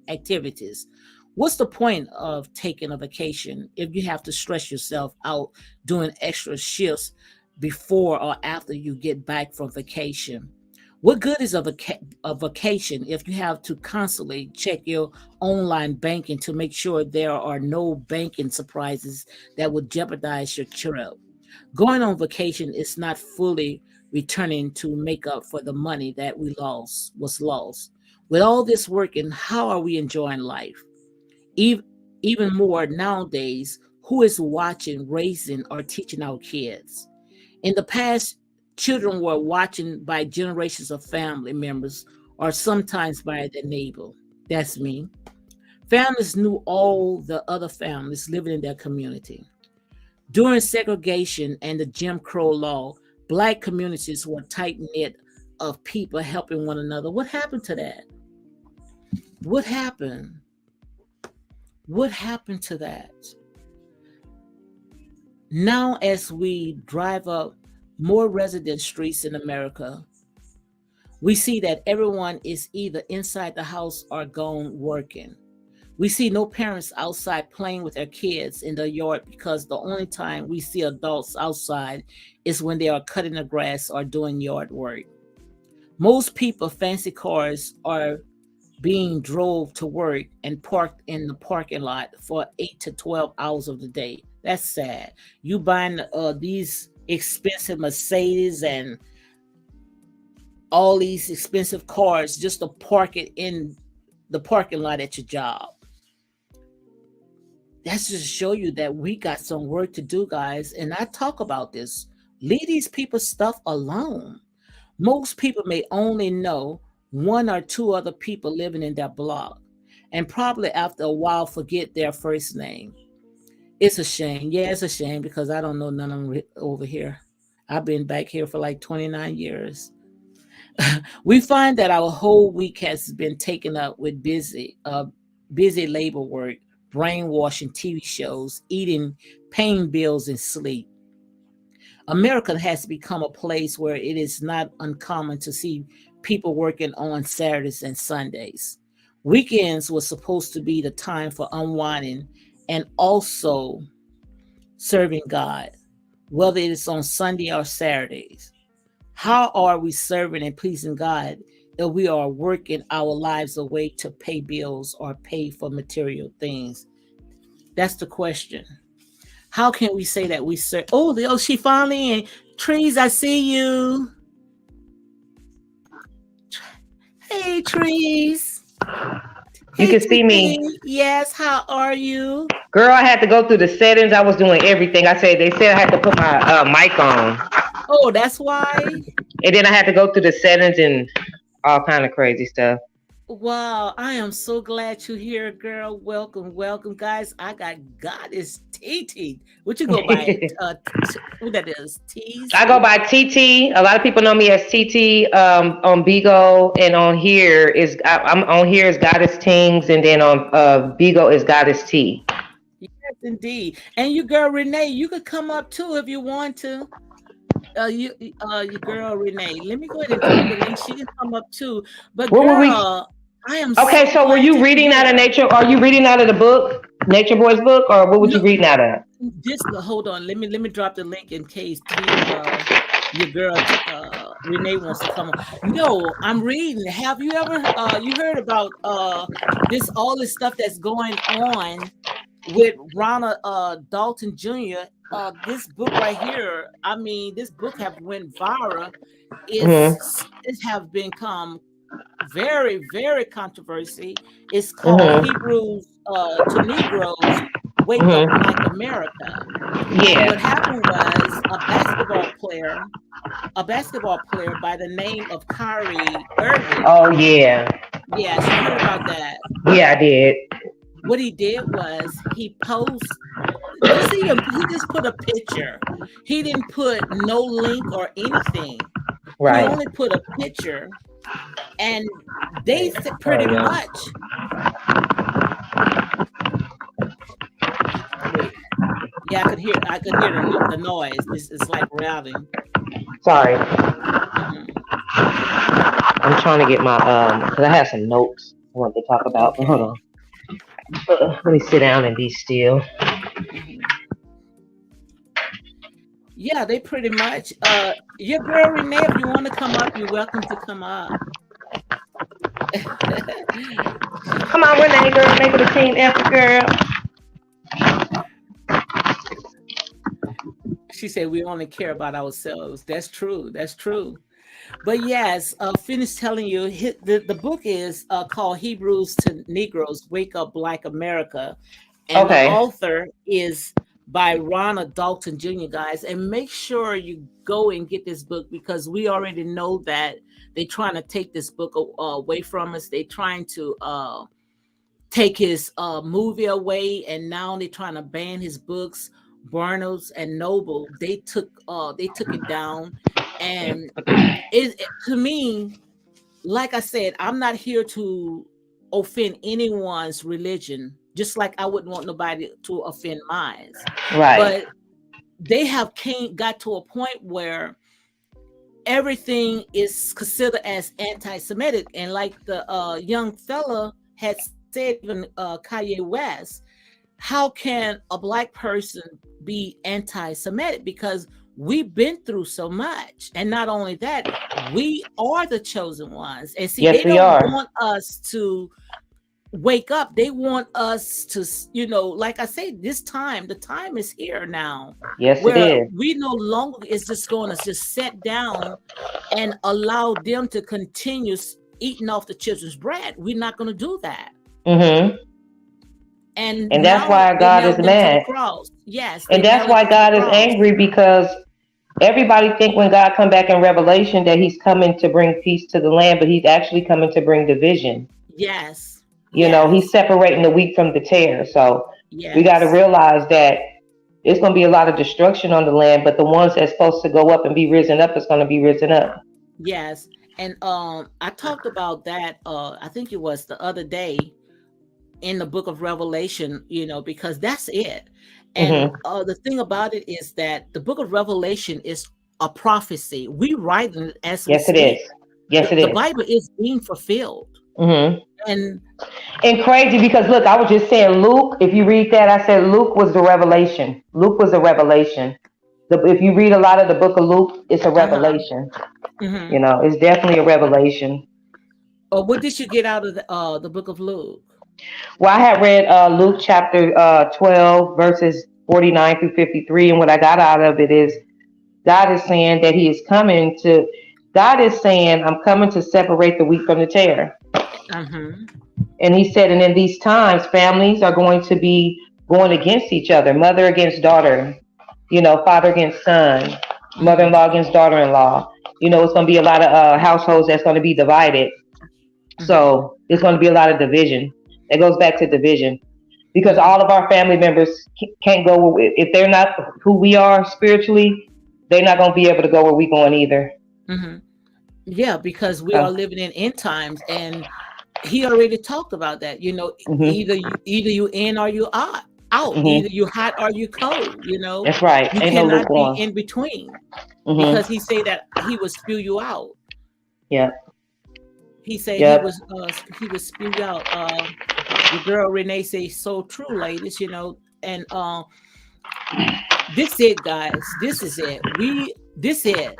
activities. What's the point of taking a vacation if you have to stress yourself out doing extra shifts before or after you get back from vacation? What good is a vacation if you have to constantly check your online banking to make sure there are no banking surprises that would jeopardize your trip? Going on vacation is not fully returning to make up for the money that was lost. With all this working, how are we enjoying life? Even, even more nowadays, who is watching, raising, or teaching our kids? In the past, children were watching by generations of family members or sometimes by their neighbor. That's me. Families knew all the other families living in their community. During segregation and the Jim Crow law, Black communities were tight knit of people helping one another. What happened to that? What happened? What happened to that? Now, as we drive up more resident streets in America, we see that everyone is either inside the house or gone working. We see no parents outside playing with their kids in the yard because the only time we see adults outside is when they are cutting the grass or doing yard work. Most people, fancy cars are being drove to work and parked in the parking lot for 8 to 12 hours of the day. That's sad. You buying these expensive Mercedes and all these expensive cars just to park it in the parking lot at your job. That's just to show you that we got some work to do, guys. And I talk about this. Leave these people's stuff alone. Most people may only know one or two other people living in their block, and probably after a while forget their first name. It's a shame. Yeah, it's a shame because I don't know none of them over here. I've been back here for like 29 years. We find that our whole week has been taken up with busy labor work, brainwashing TV shows, eating, paying bills, and sleep. America has become a place where it is not uncommon to see people working on Saturdays and Sundays. Weekends were supposed to be the time for unwinding and also serving God, whether it is on Sunday or Saturdays. How are we serving and pleasing God if we are working our lives away to pay bills or pay for material things? That's the question. How can we say that we serve? Oh, she finally in. Trees, I see you. Hey, Trees. You Hey, can see me. Yes, how are you? Girl, I had to go through the settings. I was doing everything. They said I had to put my mic on. Oh, that's why. And then I had to go through the settings and all kind of crazy stuff. Wow, I am so glad you're here, girl. Welcome, welcome, guys. I got Goddess TT. What you go by? Who that is? T's? I go by TT. A lot of people know me as TT on Bigo, and on here I'm on here is Goddess Tings, and then on Bigo is Goddess T. Yes, indeed. And you, girl Renee, you could come up too if you want to. Your girl Renee. Let me go ahead and drop the link. She can come up too. But What were we? girl, I am Okay, so so were glad you you're reading out of here. nature? Are you reading out of the book, Nature Boy's book, or what would you No, reading out of? just hold on. Let me drop the link in case your girl Renee wants to come on. No, I'm reading. Have you ever you heard about all this stuff that's going on with Ronald Dalton Jr. This book right here, I mean, this book have went viral. Mm-hmm. It have become very, very controversy. It's called Mm-hmm. Hebrews to Negroes, Wake Up Mm-hmm. Like America. And what Yeah. happened was a basketball player by the name of Kyrie Irving. Oh yeah. Yes, you heard about that. Yeah, I did. What he did was he posed just he just put a picture. He didn't put no link or anything. He Right. only put a picture, and they Hey, said sorry, pretty y'all. much. Wait, yeah, I could hear the noise. It's like routing. Sorry. Hmm. I'm trying to get my because I have some notes I want to talk about. But hold Okay. on. Let me sit down and be still. Hmm. Yeah, they pretty much. Your girl Renee, if you want to come up, you're welcome to come up. Come on, Renee, girl, make it a team effort, girl. She said we only care about ourselves. That's true. That's true. But yes, finish telling you the book is called Hebrews to Negroes, Wake Up Black America. And the Okay. author is by Ronald Dalton Jr., guys. And make sure you go and get this book because we already know that they're trying to take this book away from us. They're trying to take his movie away, and now they're trying to ban his books. Barnes and Noble, they took it down, And to me, like I said, I'm not here to offend anyone's religion, just like I wouldn't want nobody to offend mine. Right. But they have got to a point where everything is considered as anti-Semitic, and like the young fella had said, even Kanye West, how can a black person be anti-Semitic? Because we've been through so much, and not only that, we are the chosen ones. And see, Yes, they we don't are. want us to wake up. They want us to, like I say, the time is here now, Yes, it where is. we no longer is just going to just sit down and allow them to continue eating off the children's bread. We're not going to do that. Mm-hmm. And And that's now why they God is nailed them to the mad. cross. Yes, they And that's nailed why them to the God is cross. angry, because everybody think when God come back in Revelation that he's coming to bring peace to the land, but he's actually coming to bring division. Yes, You know, he's yes, separating the wheat from the tare. So we got to yes, realize that it's going to be a lot of destruction on the land, but the ones that's supposed to go up and be risen up is going to be risen up. yes. And I talked about that. I think it was the other day in the book of Revelation. Because that's it. And Hmm. the thing about it is that the book of Revelation is a prophecy. We write it as we Yes, it is. speak. Yes, The, it the is. Bible is being fulfilled. Hmm. And And crazy because look, I was just saying Luke. If you read that, I said Luke was the revelation. Luke was the revelation. If you read a lot of the book of Luke, it's a uh-huh. revelation. Hmm. You know, it's definitely a revelation. What did you get out of the book of Luke? Well, I had read Luke chapter 12, verses 49 through 53, and what I got out of it is God is saying that He is coming to. God is saying, "I'm coming to separate the wheat from the tare." Uh-huh. And He said, and in these times, families are going to be going against each other, mother against daughter, father against son, Hmm. mother-in-law against daughter-in-law. It's going to be a lot of households that's going to be divided. Hmm. So there's going to be a lot of division. It goes back to division because Hmm. all of our family members can't go if they're not who we are spiritually. They're not going to be able to go where we're going either. Hmm. Yeah, because we are So, living in end times, and he already talked about that. hmm. Either you in or you out. Either Hmm. you hot or you cold. That's right. You Ain't no cannot be lukewarm. in between, Hmm. because he said that he would spew you out. Yep. He said Yep. he would spew you out. The girl Renee says so true, ladies. And this it, guys. This is it. This it.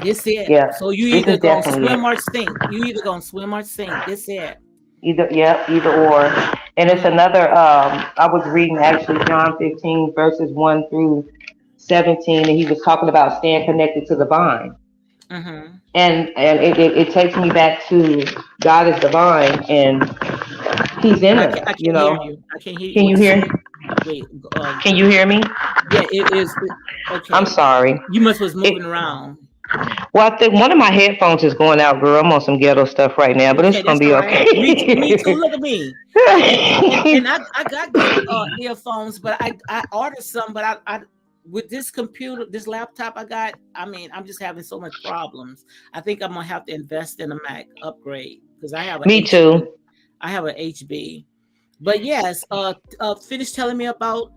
This it. Yeah. So you This either is gonna definitely it. swim or sink. You either gonna swim or sink. This it. Either, yep, either or. And it's Mm-hmm. another, I was reading actually John 15, verses 1 through 17, and he was talking about staying connected to the vine. Mm-hmm. And it takes me back to God is the vine, and He's in us, I you can't hear know. you. I can't hear you. Can What you you hear? say? Wait. Can you hear me? Yeah. It is. I'm Okay. sorry. You must was moving It, around. well, I think one of my headphones is going out, girl. I'm on some ghetto stuff right now, but it's Okay, gonna that's be all right. Me too. okay. Look at me. And I got good earphones, but I ordered some, but I with this computer, this laptop I got, I mean, I'm just having so much problems. I think I'm gonna have to invest in a Mac upgrade because I have an Me HB. too. I have an HB. But yes, finish telling me about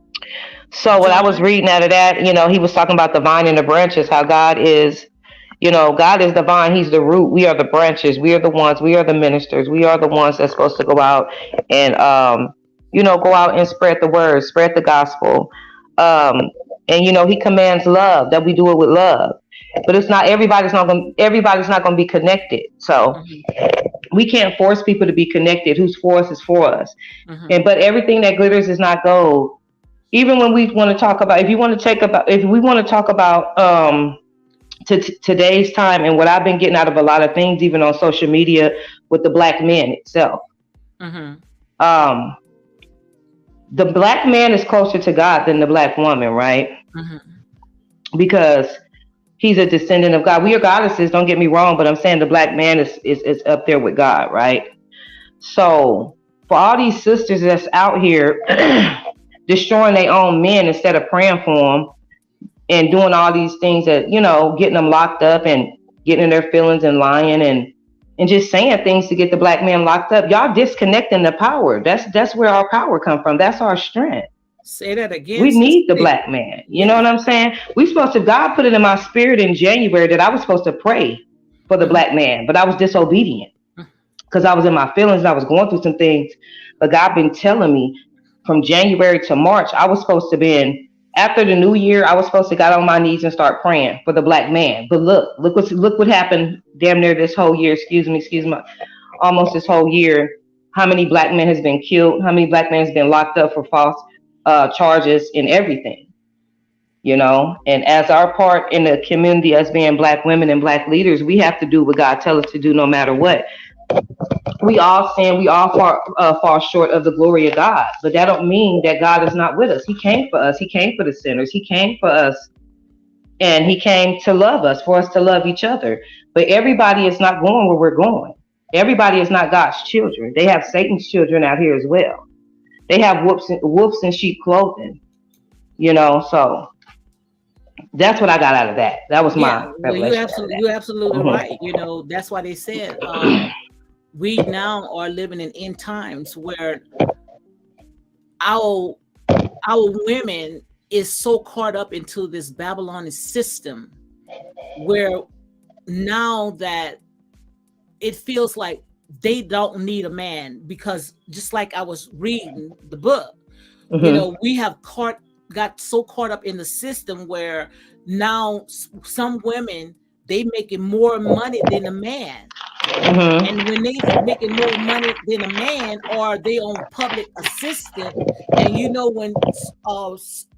So what I was John. reading out of that, he was talking about the vine and the branches, how God is, God is the vine, He's the root, we are the branches, we are the ones, we are the ministers, we are the ones that's supposed to go out and go out and spread the word, spread the gospel. Um, and He commands love, that we do it with love. But it's not everybody's not gonna be connected. So Hmm. we can't force people to be connected. Who's for us is for us. Hmm. And but everything that glitters is not gold. Even when we want to talk about, if we want to talk about today's time and what I've been getting out of a lot of things, even on social media with the black man itself, Hmm. um, the black man is closer to God than the black woman, right? Hmm. Because he's a descendant of God. We are goddesses, don't get me wrong, but I'm saying the black man is up there with God, right? So for all these sisters that's out here destroying their own men instead of praying for them, and doing all these things that, getting them locked up and getting in their feelings and lying and just saying things to get the black man locked up. Y'all disconnecting the power. That's where our power come from. That's our strength. Say that again, We sister. need the black man. You know Yeah. what I'm saying? God put it in my spirit in January that I was supposed to pray for the black man, but I was disobedient because I was in my feelings and I was going through some things. But God been telling me from January to March, I was supposed to be after the new year, I was supposed to get on my knees and start praying for the black man. But look what happened damn near this whole year. Excuse me, almost this whole year. How many black men has been killed? How many black men has been locked up for false charges and everything? And as our part in the community, as being black women and black leaders, we have to do what God tells us to do, no matter what. We all sin, we all fall short of the glory of God, but that don't mean that God is not with us. He came for us. He came for the sinners. He came for us, and he came to love us, for us to love each other. But everybody is not going where we're going. Everybody is not God's children. They have Satan's children out here as well. They have wolves in sheep clothing, so that's what I got out of that. That was Yeah, my well, revelation. you're absolutely right. That's why they said we now are living in end times where our women is so caught up into this Babylonian system where now that it feels like they don't need a man, because just like I was reading the book, we have got so caught up in the system where now some women, they making more money than a man. And when they making more money than a man, or they on public assistance, and when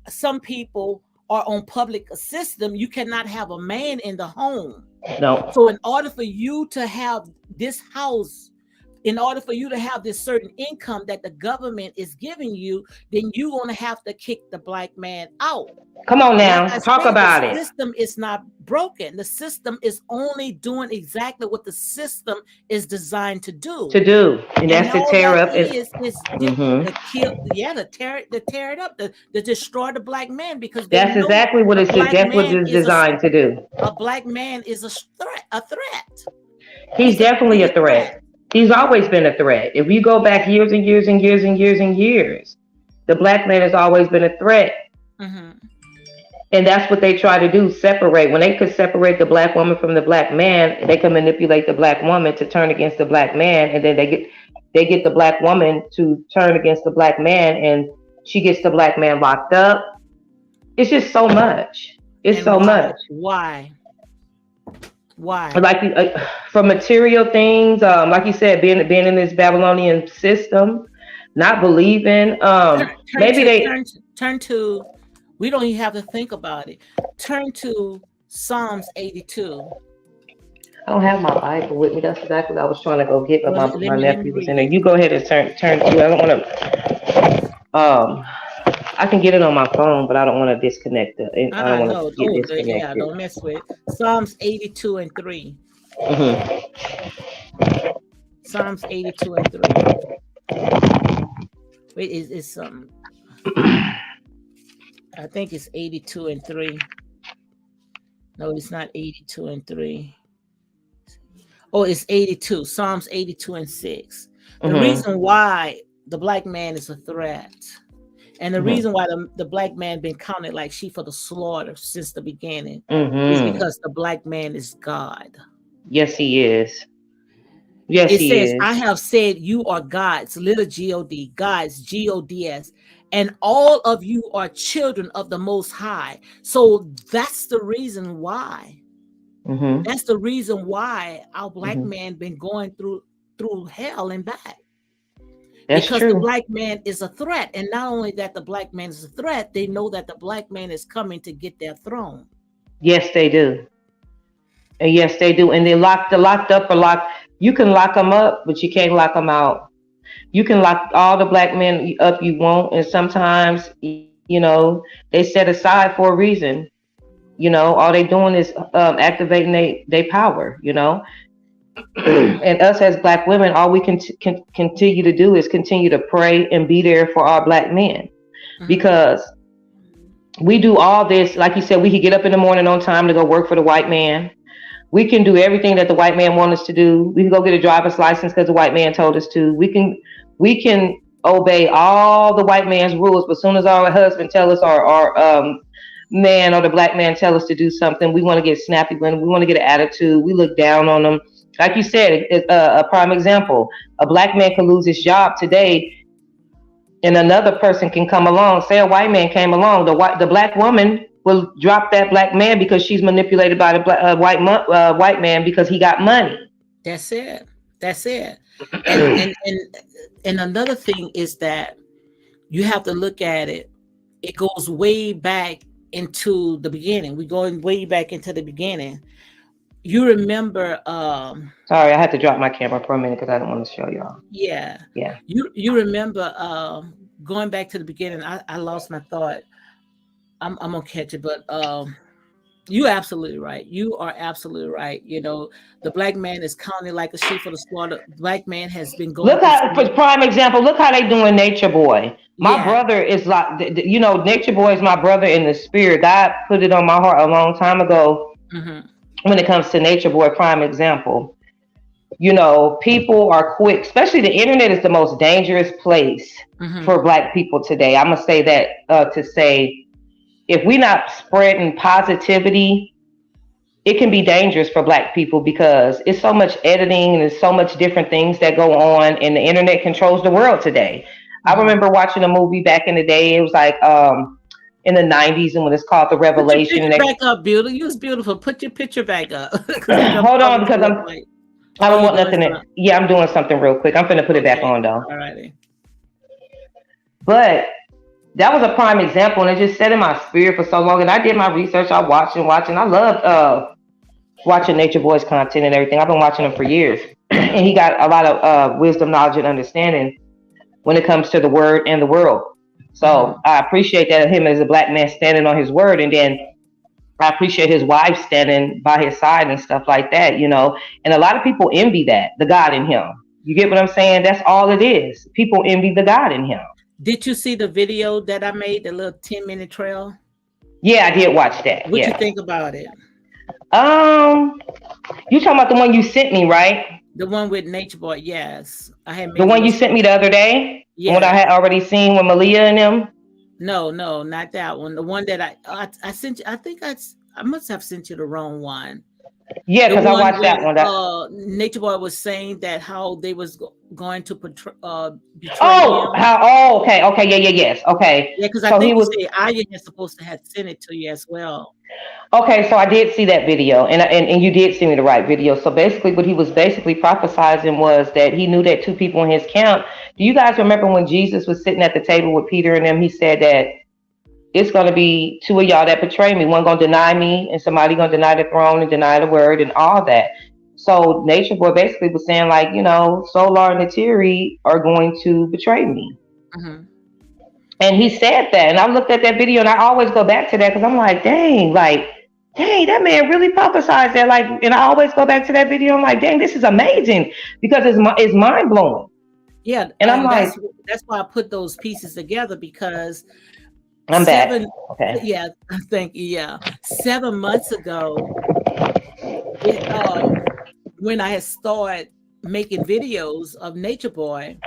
some people are on public assistance, you cannot have a man in the home. No. So in order for you to have this house, in order for you to have this certain income that the government is giving you, then you're going to have to kick the black man out. Come on now, talk about it. The system is not broken. The system is only doing exactly what the system is designed to do. And that's to tear up. To kill, to tear it up, to destroy the black man, because that's exactly what it's designed to do. A black man is a threat. He's definitely a threat. He's always been a threat. If you go back years and years and years and years and years, the black man has always been a threat. And that's what they try to do, separate. When they could separate the black woman from the black man, they can manipulate the black woman to turn against the black man, and then they get the black woman to turn against the black man, and she gets the black man locked up. It's just so much. Much. Why? Like for material things, like you said, being in this Babylonian system, not believing. Turn to. We don't even have to think about it. Turn to Psalms 82. I don't have my Bible with me. That's exactly what I was trying to go get, but my nephew was in there. You go ahead and turn to. I don't want to. I can get it on my phone, but I don't want to disconnect it. I don't want to get disconnected. Yeah, don't mess with it. Psalms 82 and 3. Psalms 82 and 3. Wait, is something. I think it's 82 and 3. No, it's not 82 and 3. Oh, it's 82. Psalms 82 and 6. The reason why the black man is a threat, and the reason why the black man been counted like sheep for the slaughter since the beginning, is because the black man is God. Yes, he is. Yes, it says, I have said you are gods, little G-O-D, gods, G-O-D-S, and all of you are children of the Most High. So that's the reason why. That's the reason why our black man been going through hell and back. That's because true. The black man is a threat. And not only that the black man is a threat, they know that the black man is coming to get their throne. Yes, they do. And yes, they do. And they're locked up or locked. You can lock them up, but you can't lock them out. You can lock all the black men up you want. And sometimes, they set aside for a reason. All they doing is activating their power, And us as black women, all we can continue to do is continue to pray and be there for our black men. Because We do all this, like you said, we can get up in the morning on time to go work for the white man. We can do everything that the white man wants us to do. We can go get a driver's license because the white man told us to. We can obey all the white man's rules, but as soon as our husband tell us, or our man or the black man tell us to do something, we want to get snappy. When we want to get an attitude, we look down on them. Like you said, a prime example: a black man can lose his job today, and another person can come along. Say a white man came along, the black woman will drop that black man because she's manipulated by the white man because he got money. That's it. That's it. And another thing is that you have to look at it. It goes way back into the beginning. We're going way back into the beginning. You remember Sorry, I had to drop my camera for a minute because I don't want to show y'all. yeah. Yeah. You remember going back to the beginning. I lost my thought. I'm gonna catch it, but you're absolutely right. You are absolutely right. You know, the black man is counted like a sheep for the slaughter. The black man has been going. Look how, for prime example, look how they doing Nature Boy. My Yeah. brother is like, Nature Boy is my brother in the spirit. God put it on my heart a long time ago. Mhm. When it comes to Nature Boy, prime example. People are quick, especially the internet is the most dangerous place Mhm. for black people today. I'm gonna say that to say, if we're not spreading positivity, it can be dangerous for black people because it's so much editing and there's so much different things that go on, and the internet controls the world today. I Mhm. remember watching a movie back in the day. It was like in the 90s, and when it's called The Put your Revelation. picture And back up, beauty. You was beautiful. Put your picture back up because I know hold on, probably because too late. I Oh, don't you're want doing nothing. something. Yeah, I'm doing something real quick. I'm finna put it back Okay. on though. All righty. But that was a prime example, and it just set in my spirit for so long. And I did my research. I watched and watched, and I loved watching Nature Boy's content and everything. I've been watching him for years, and he got a lot of wisdom, knowledge, and understanding when it comes to the word and the world. Mhm. So I appreciate that, him as a black man standing on his word, and then I appreciate his wife standing by his side and stuff like that. And a lot of people envy that, the God in him. You get what I'm saying? That's all it is. People envy the God in him. Did you see the video that I made, the little 10-minute trail? Yeah, I did watch that. What you Yeah. think about it? Um, you talking about the one you sent me, right? The one with Nature Boy, yes. I had The made a one little you sent me skit. the other day, and what I Yes. had already seen with Malia and them. No, no, not that one. The one that I sent you. I think I must have sent you the wrong one. Yeah, The because I one watched when that one. That. Nature Boy was saying that how they was going to betray Oh, him. how? Oh, okay, okay, yeah, yeah, yes, okay. Yeah, because I So he think you was. said Aya is supposed to have sent it to you as well. Okay, so I did see that video, and you did see me the right video. So basically, what he was basically prophesizing was that he knew that two people in his camp. Do you guys remember when Jesus was sitting at the table with Peter and them? He said that it's going to be two of y'all that betray me. One going to deny me, and somebody going to deny the throne and deny the word and all that. So Nature Boy basically was saying like, Solar and Natiri are going to betray me. Hmm. And he said that, and I looked at that video, and I always go back to that because I'm like, dang, that man really prophesied that. Like, and I always go back to that video. I'm like, dang, this is amazing because it's mind blowing. Yeah, And I'm and like, that's why I put those pieces together because I'm back. seven, Okay. yeah, thank you. Yeah, 7 months ago, it when I had started making videos of Nature Boy,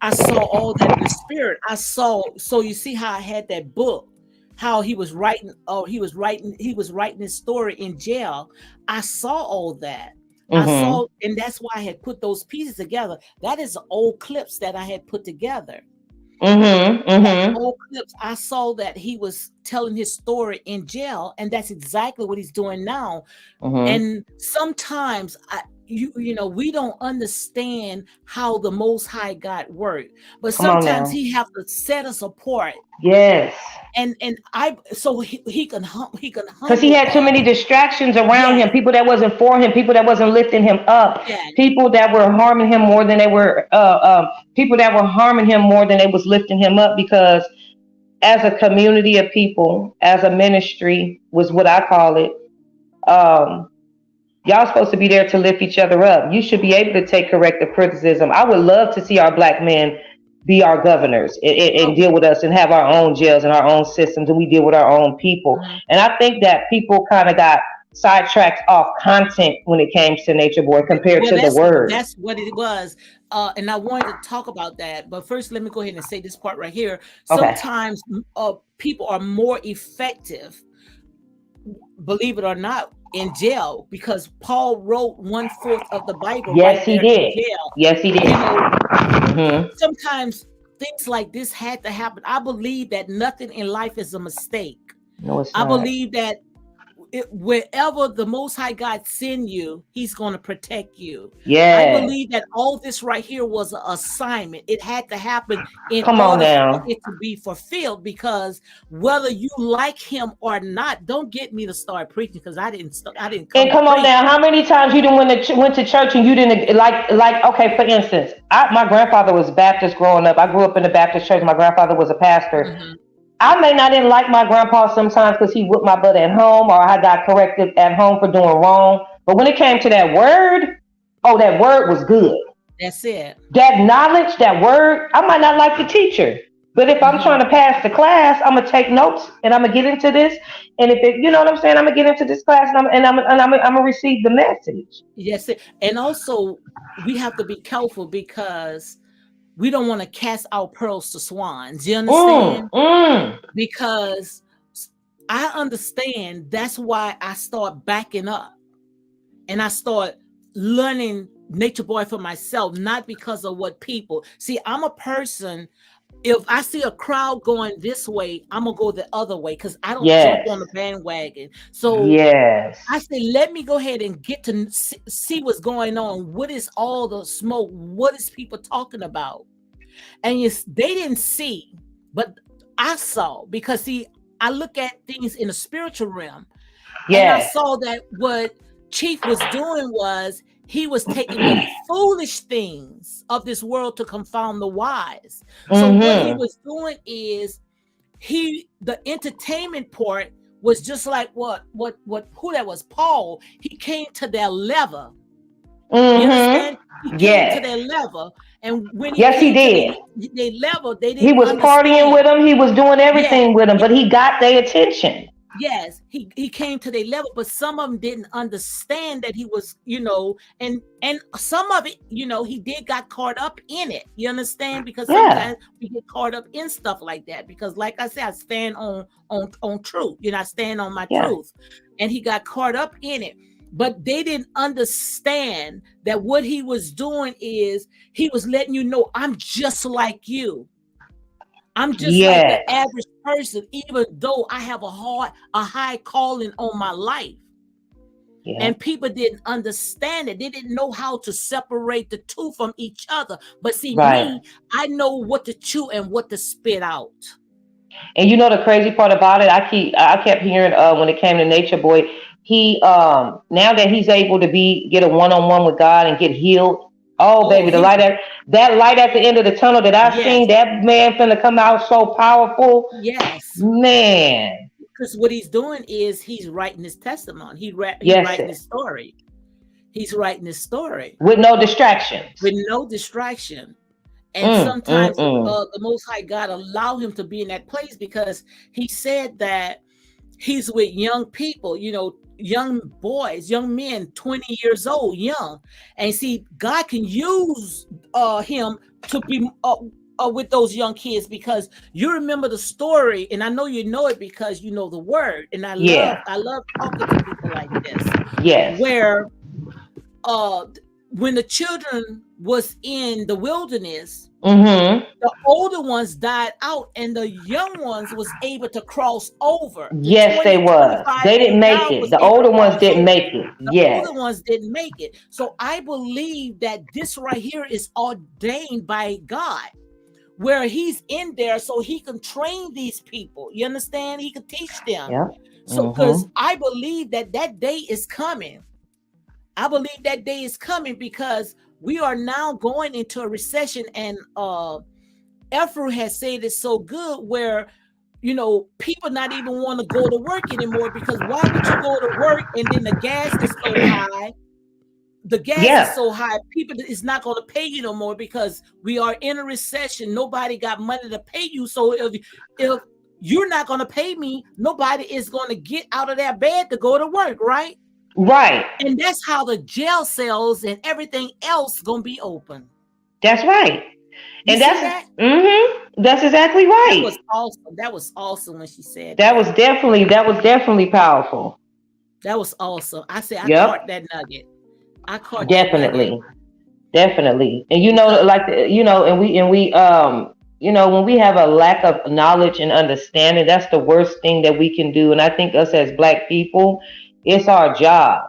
I saw all that in the spirit. I saw, so you see how I had that book, how he was writing, he was writing his story in jail. I saw all that. I Mhm. saw, and that's why I had put those pieces together. That is old clips that I had put together. Mhm. Mhm. Old clips. I saw that he was telling his story in jail, and that's exactly what he's doing now. Mhm. And sometimes we don't understand how the Most High God worked, but Come on sometimes now. He have to set us apart, Yes. and I so he can Because he humble had too many us. distractions around him, Yes, people that wasn't for him, people that wasn't lifting him up, yes, people that were harming him more than they were, people that were harming him more than they was lifting him up. Because as a community of people, as a ministry, was what I call it. Um, Y'all supposed to be there to lift each other up. You should be able to take corrective criticism. I would love to see our black men be our governors and Okay. deal with us and have our own jails and our own systems, and we deal with our own people. Mhm. And I think that people kind of got sidetracked off content when it came to Nature Boy compared Well, to the word. that's what it was. And I wanted to talk about that. But first, let me go ahead and say this part right here. Okay. Sometimes people are more effective, believe it or not, in jail because Paul wrote 1/4 of the Bible right Yes, he there in did. jail. Yes, he did. You know, Hmm. sometimes things like this had to happen. I believe that nothing in life is a mistake. No, it's I not. believe that wherever the Most High God send you, He's going to protect you. I Yes. believe that all this right here was an assignment. It had to happen in Come on order for now. it to be fulfilled. Because whether you like Him or not, don't get me to start preaching because I didn't come And to come on preach. now, how many times you didn't went to church and you didn't like okay, for instance, my grandfather was Baptist growing up. I grew up in the Baptist church. My grandfather was a pastor. Mhm. I may not didn't like my grandpa sometimes because he whipped my butt at home or I got corrected at home for doing wrong. But when it came to that word, oh, that word was good. That's it. That knowledge, that word, I might not like the teacher. But if I'm trying Mhm. to pass the class, I'm gonna take notes and I'm gonna get into this. And if it, you know what I'm saying, I'm gonna get into this class and I'm gonna receive the message. Yes, and also we have to be careful because we don't want to cast our pearls to swines. You Mm, understand? mm. Because I understand that's why I start backing up and I start learning Nature Boy for myself, not because of what people see. I'm a person, if I see a crowd going this way, I'm gonna go the other way because I don't jump Yes. on the bandwagon. So Yes. I say, let me go ahead and get to see what's going on. What is all the smoke? What is people talking about? And yes, they didn't see, but I saw because see, I look at things in the spiritual realm, and I Yes. saw that what Chief was doing was he was taking the foolish things of this world to confound the wise. So what he Mm-hmm. was doing is the entertainment part was just like what who that was Paul. He came to their level. You understand? He Mm-hmm. came to their Yes. level, and when he Yes, he came to did. their level, they He didn't was partying understand. with them. He was doing Yes, everything with them, but he got their attention. yes, he came to their level, but some of them didn't understand that he was, and some of it, he did got caught up in it. You understand? Because Yeah. sometimes we get caught up in stuff like that. Because, like I said, I stand on truth. I stand on my Yeah. truth, and he got caught up in it. But they didn't understand that what he was doing is he was letting you know, I'm just like you. I'm just like the Yes. average person, even though I have a high calling on my life. Yeah. And people didn't understand it. They didn't know how to separate the two from each other. But see, Right. me, I know what to chew and what to spit out. And you know the crazy part about it, I kept hearing when it came to Nature Boy, he now that he's able to get a one on one with God and get healed. Oh Oh, baby, that light at the end of the tunnel that I seen, yes, that man finna come out so powerful. yes. Man. Because what he's doing is he's writing his testimony. He Yes, writing sir. his story. He's writing his story With no distractions. with no distraction. And Mm, mm, sometimes mm. the Most High God allow him to be in that place because he said that he's with young people, young boys, young men, 20 years old, young. And see, God can use him to be with those young kids because you remember the story, and I know you know it because you know the word. And Yeah. I love talking to people like this, Yes. where uh when the children was in the wilderness, Mm-hmm. the older ones died out and the young ones was able to cross over. The Yes, they 20, was. 25 They didn't and make down it. was The able to older ones cross didn't over. make it. The Yes. older ones didn't make it. So I believe that this right here is ordained by God, where he's in there so he can train these people. You understand? He can teach them. Yeah. So Mm-hmm. because I believe that day is coming. I believe that day is coming because we are now going into a recession, and Ephraim has said it so good where people not even want to go to work anymore because why would you go to work and then the gas is so high, the gas is Yeah. so high, people is not going to pay you no more because we are in a recession. Nobody got money to pay you. So if you're not going to pay me, nobody is going to get out of their bed to go to work, right? Right. And that's how the jail cells and everything else going to be open. That's right. You And see that? that's exactly That right. was awesome. That was awesome when she said That was that. definitely powerful. That was awesome. I said I Yep. caught that nugget. I caught that nugget Definitely. Definitely. And you know, because like when we have a lack of knowledge and understanding, that's the worst thing that we can do. And I think us as Black people, it's our job.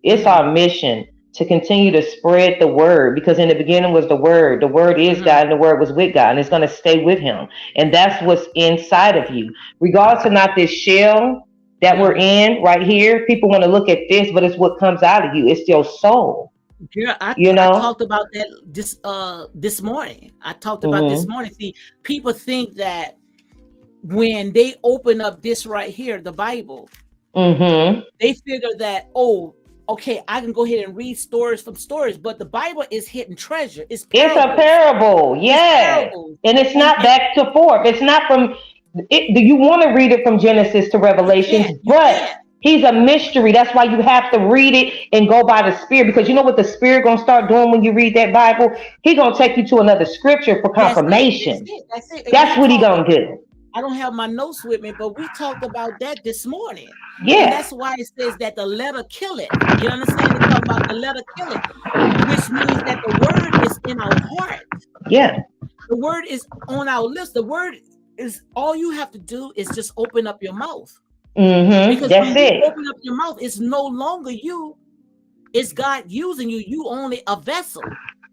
It's mhm, our mission to continue to spread the word, because in the beginning was the word. The word is mhm, God, and the word was with God, and it's going to stay with him. And that's what's inside of you. Regardless of not this shell that we're mhm. in right here, people want to look at this, but it's what comes out of you. It's your soul, Girl, you I know? talked about that this morning. I talked about this Mm-hmm. morning. See, people think that when they open up this right here, the Bible, Mm-hmm. they figure that, oh, okay, I can go ahead and read stories from stories, but the Bible is hidden treasure. It's It's a parables. parable, It's yes. parables. And it's And, not back to forth. It's not from it. Do you want to read it from Genesis to you Revelations? can't. You But can't. he's a mystery. That's why you have to read it and go by the Spirit. Because you know what the Spirit gonna start doing when you read that Bible? He gonna take you to another scripture for That's it. That's confirmation. it. That's it. And That's we what he talked gonna do. I don't have my notes with me, but we talked about that this morning. And Yeah. that's why it says that the letter kill it. You understand? It's talking about the letter kill it, which means that the word is in our heart. Yeah. The word is on our lips. The word is all you have to do is just open up your mouth. Mm-hmm. Because That's when you it. open up your mouth, it's no longer you, it's God using you. You only a vessel.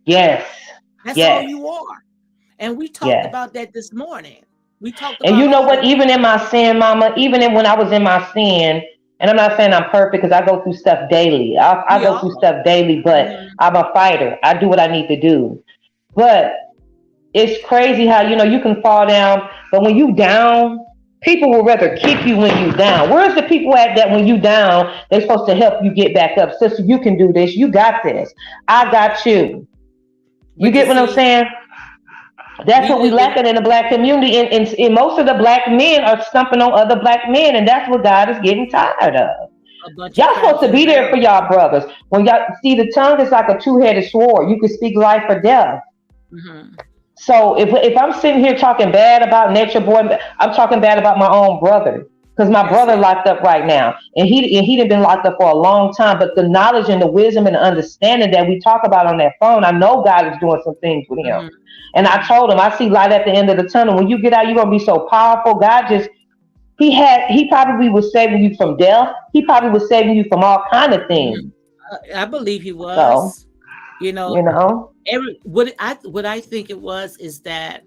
Yes. That's all Yes. you are. And we talked Yes. about that this morning. We talked And about you know all what? of that. Even in my sin, Mama, when I was in my sin, and I'm not saying I'm perfect because I go through stuff daily. I We go are. through stuff daily, but Mhm. I'm a fighter. I do what I need to do. But it's crazy how you can fall down, but when you down, people will rather kick you when you down. Where's the people at that when you down, they're supposed to help you get back up? Sister, you can do this. You got this. I got you. You But you get what I'm see, saying? That's we what we live in lacking in the Black community, and most of the Black men are stumping on other Black men, and that's what God is getting tired of. a bunch of Y'all supposed crabs to in a be there for barrel. y'all brothers. When y'all see, the tongue is like a two-headed sword. You can speak life or death. Hmm. So if I'm sitting here talking bad about Nature Boy, I'm talking bad about my own brother, because my That's brother it. locked up right now, and he done been locked up for a long time. But the knowledge and the wisdom and the understanding that we talk about on that phone, I know God is doing some things with him. Hmm. And I Hmm. told him, I see light at the end of the tunnel. When you get out, you're gonna be so powerful. God just he probably was saving you from death. He probably was saving you from all kind of things. Hmm. I believe he So was. You know, you know, what I think it was is that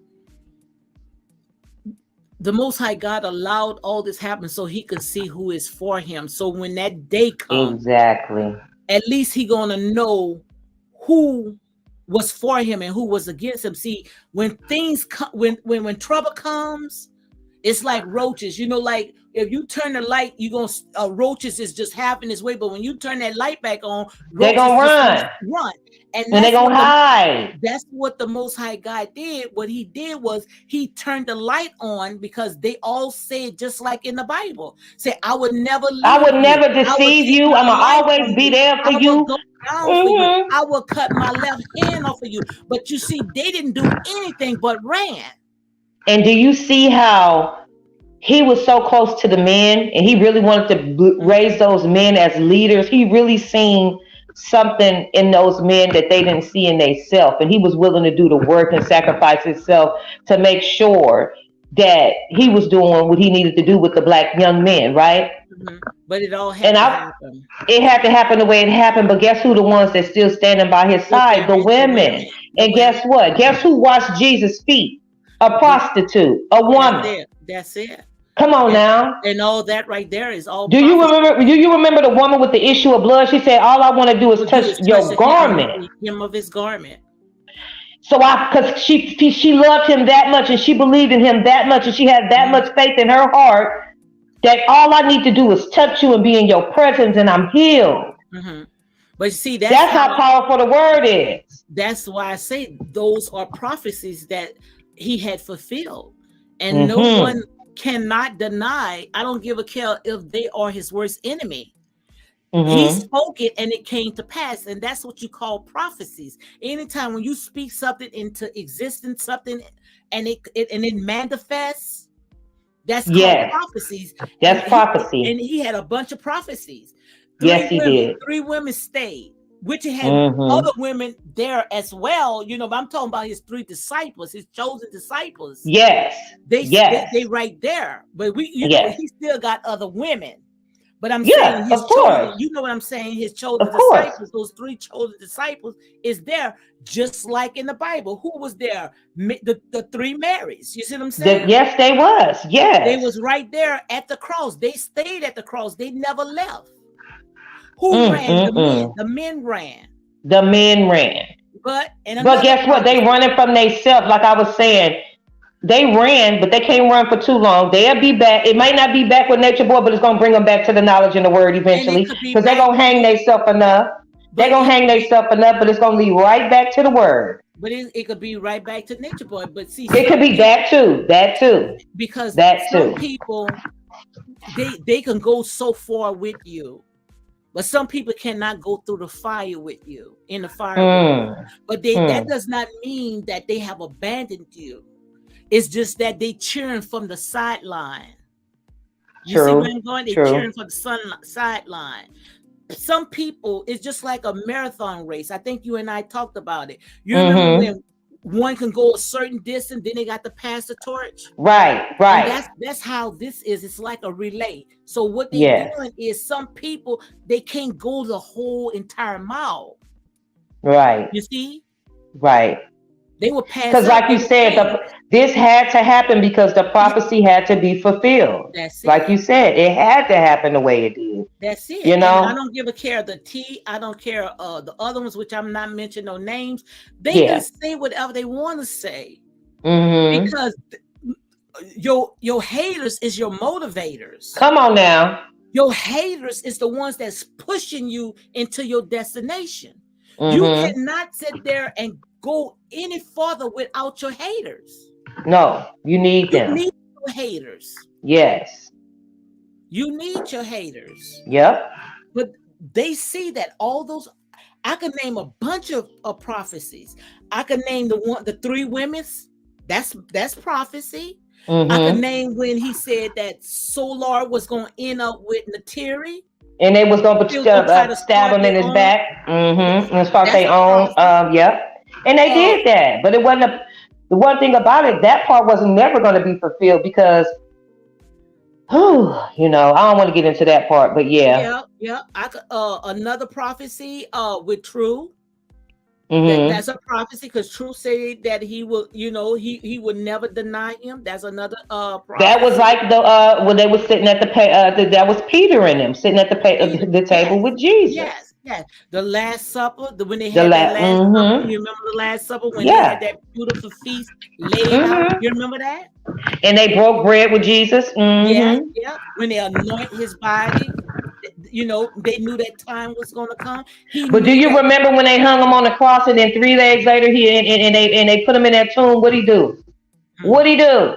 the Most High God allowed all this happen so he could see who is for him. So when that day come, exactly. at least he gonna know who was for him and who was against him. See, when things come, when trouble comes, it's like roaches. You know, like if you turn the light, you gonna roaches is just having its way. But when you turn that light back on, They roaches gonna just gonna run run. And and they gonna hide. that's what the Most High God did. What he did was he turned the light on because they all said, just like in the Bible, say, I would never I would leave you. never I will deceive take you. my I'ma light always from be you. there for I will you. go down for you. Hmm. I will cut my left hand off of you. But you see, they didn't do anything but ran. And do you see how he was so close to the men, and he really wanted to raise those men as leaders? He really seen something in those men that they didn't see in themselves, and he was willing to do the work and sacrifice himself to make sure that he was doing what he needed to do with the Black young men, right? Mhm. But it all And had to happen. it had to happen the way it happened. But guess who the ones that still standing by his Still side? The standing, the women. women, the And guess women. what? Guess who washed Jesus' feet? A The, prostitute, a that's woman. it. That's it. Come on And now. and all that right there is all Do you prophecy. remember? Do you remember the woman with the issue of blood? She said, "All I want to do is Would do touch is touch your garment." the hem of his garment. So because she loved him that much, and she believed in him that much, and she had that Mhm. much faith in her heart that all I need to do is touch you and be in your presence, and I'm healed. Mhm. But see, That's how powerful the word is. That's why I say those are prophecies that he had fulfilled. And no Mm-hmm. one cannot deny. I don't give a care if they are his worst enemy. He Mm-hmm. spoke it and it came to pass. And that's what you call prophecies. Anytime when you speak something into existence, something and it manifests, that's called Yes, prophecies. that's prophecy. And he had a bunch of prophecies. Yes, he did. Three women stayed, which had Mm-hmm. other women there as well. You know, but I'm talking about his three disciples, his chosen disciples. Yes. They right there. But Yes. he still got other women. But I'm Yeah, saying his of chosen, course. you know what I'm saying? His chosen Of course. disciples, those three chosen disciples is there, just like in the Bible. Who was there? The three Marys. You see what I'm saying? Yes, they was. Yes. They was right there at the cross. They stayed at the cross. They never left. Who ran? The men. The men ran. The men ran. But guess what? They running from themselves. Like I was saying, they ran, but they can't run for too long. They'll be back. It might not be back with Nature Boy, but it's gonna bring them back to the knowledge and the word eventually. Because they're gonna hang themselves enough. They're gonna hang themselves enough, but it's gonna lead right back to the word. But it could be right back to Nature Boy. But see, it could be that too. That too. Because that some people they can go so far with you. But some people cannot go through the fire with you, in the fire with you. But that does not mean that they have abandoned you. It's just that they cheering from the sideline. You see where I'm going? They're cheering from the sideline. Some people, it's just like a marathon race. I think you and I talked about it. You remember when one can go a certain distance, then they got to pass the torch. Right. And that's how this is. It's like a relay. So what they're doing is some people, they can't go the whole entire mile. Right. You see? Right. They will pass. Because like you said, this had to happen because the prophecy had to be fulfilled. That's it. Like you said, it had to happen the way it did. That's it. You know, and I don't give a care the T. I don't care the other ones, which I'm not mentioning no names. They can say whatever they want to say because your haters is your motivators. Come on now. Your haters is the ones that's pushing you into your destination. You cannot sit there and go any farther without your haters. No, you need them. You need your haters. Yes. You need your haters. Yep. But they see that all those, I could name a bunch of prophecies. I could name the three women's. That's prophecy. I could name when he said that Solar was going to end up with Nateri. And they was going to stab him in his back. And start their own. Yep. And they did that. But it wasn't the one thing about it, that part wasn't never going to be fulfilled because, you know, I don't want to get into that part, but yeah. I could, another prophecy with True. That's a prophecy because True said that he will, you know, he would never deny him. That's another prophecy. That was like the when they were sitting at the that was Peter and them sitting at the table with Jesus. Yes. The Last Supper, when they had that Last Supper. You remember the Last Supper when they had that beautiful feast laid out? You remember that? And they broke bread with Jesus. Yeah. When they anoint his body. You know, they knew that time was going to come. But do you remember when they hung him on the cross and then 3 days later and they put him in that tomb? What'd he do? What'd he do?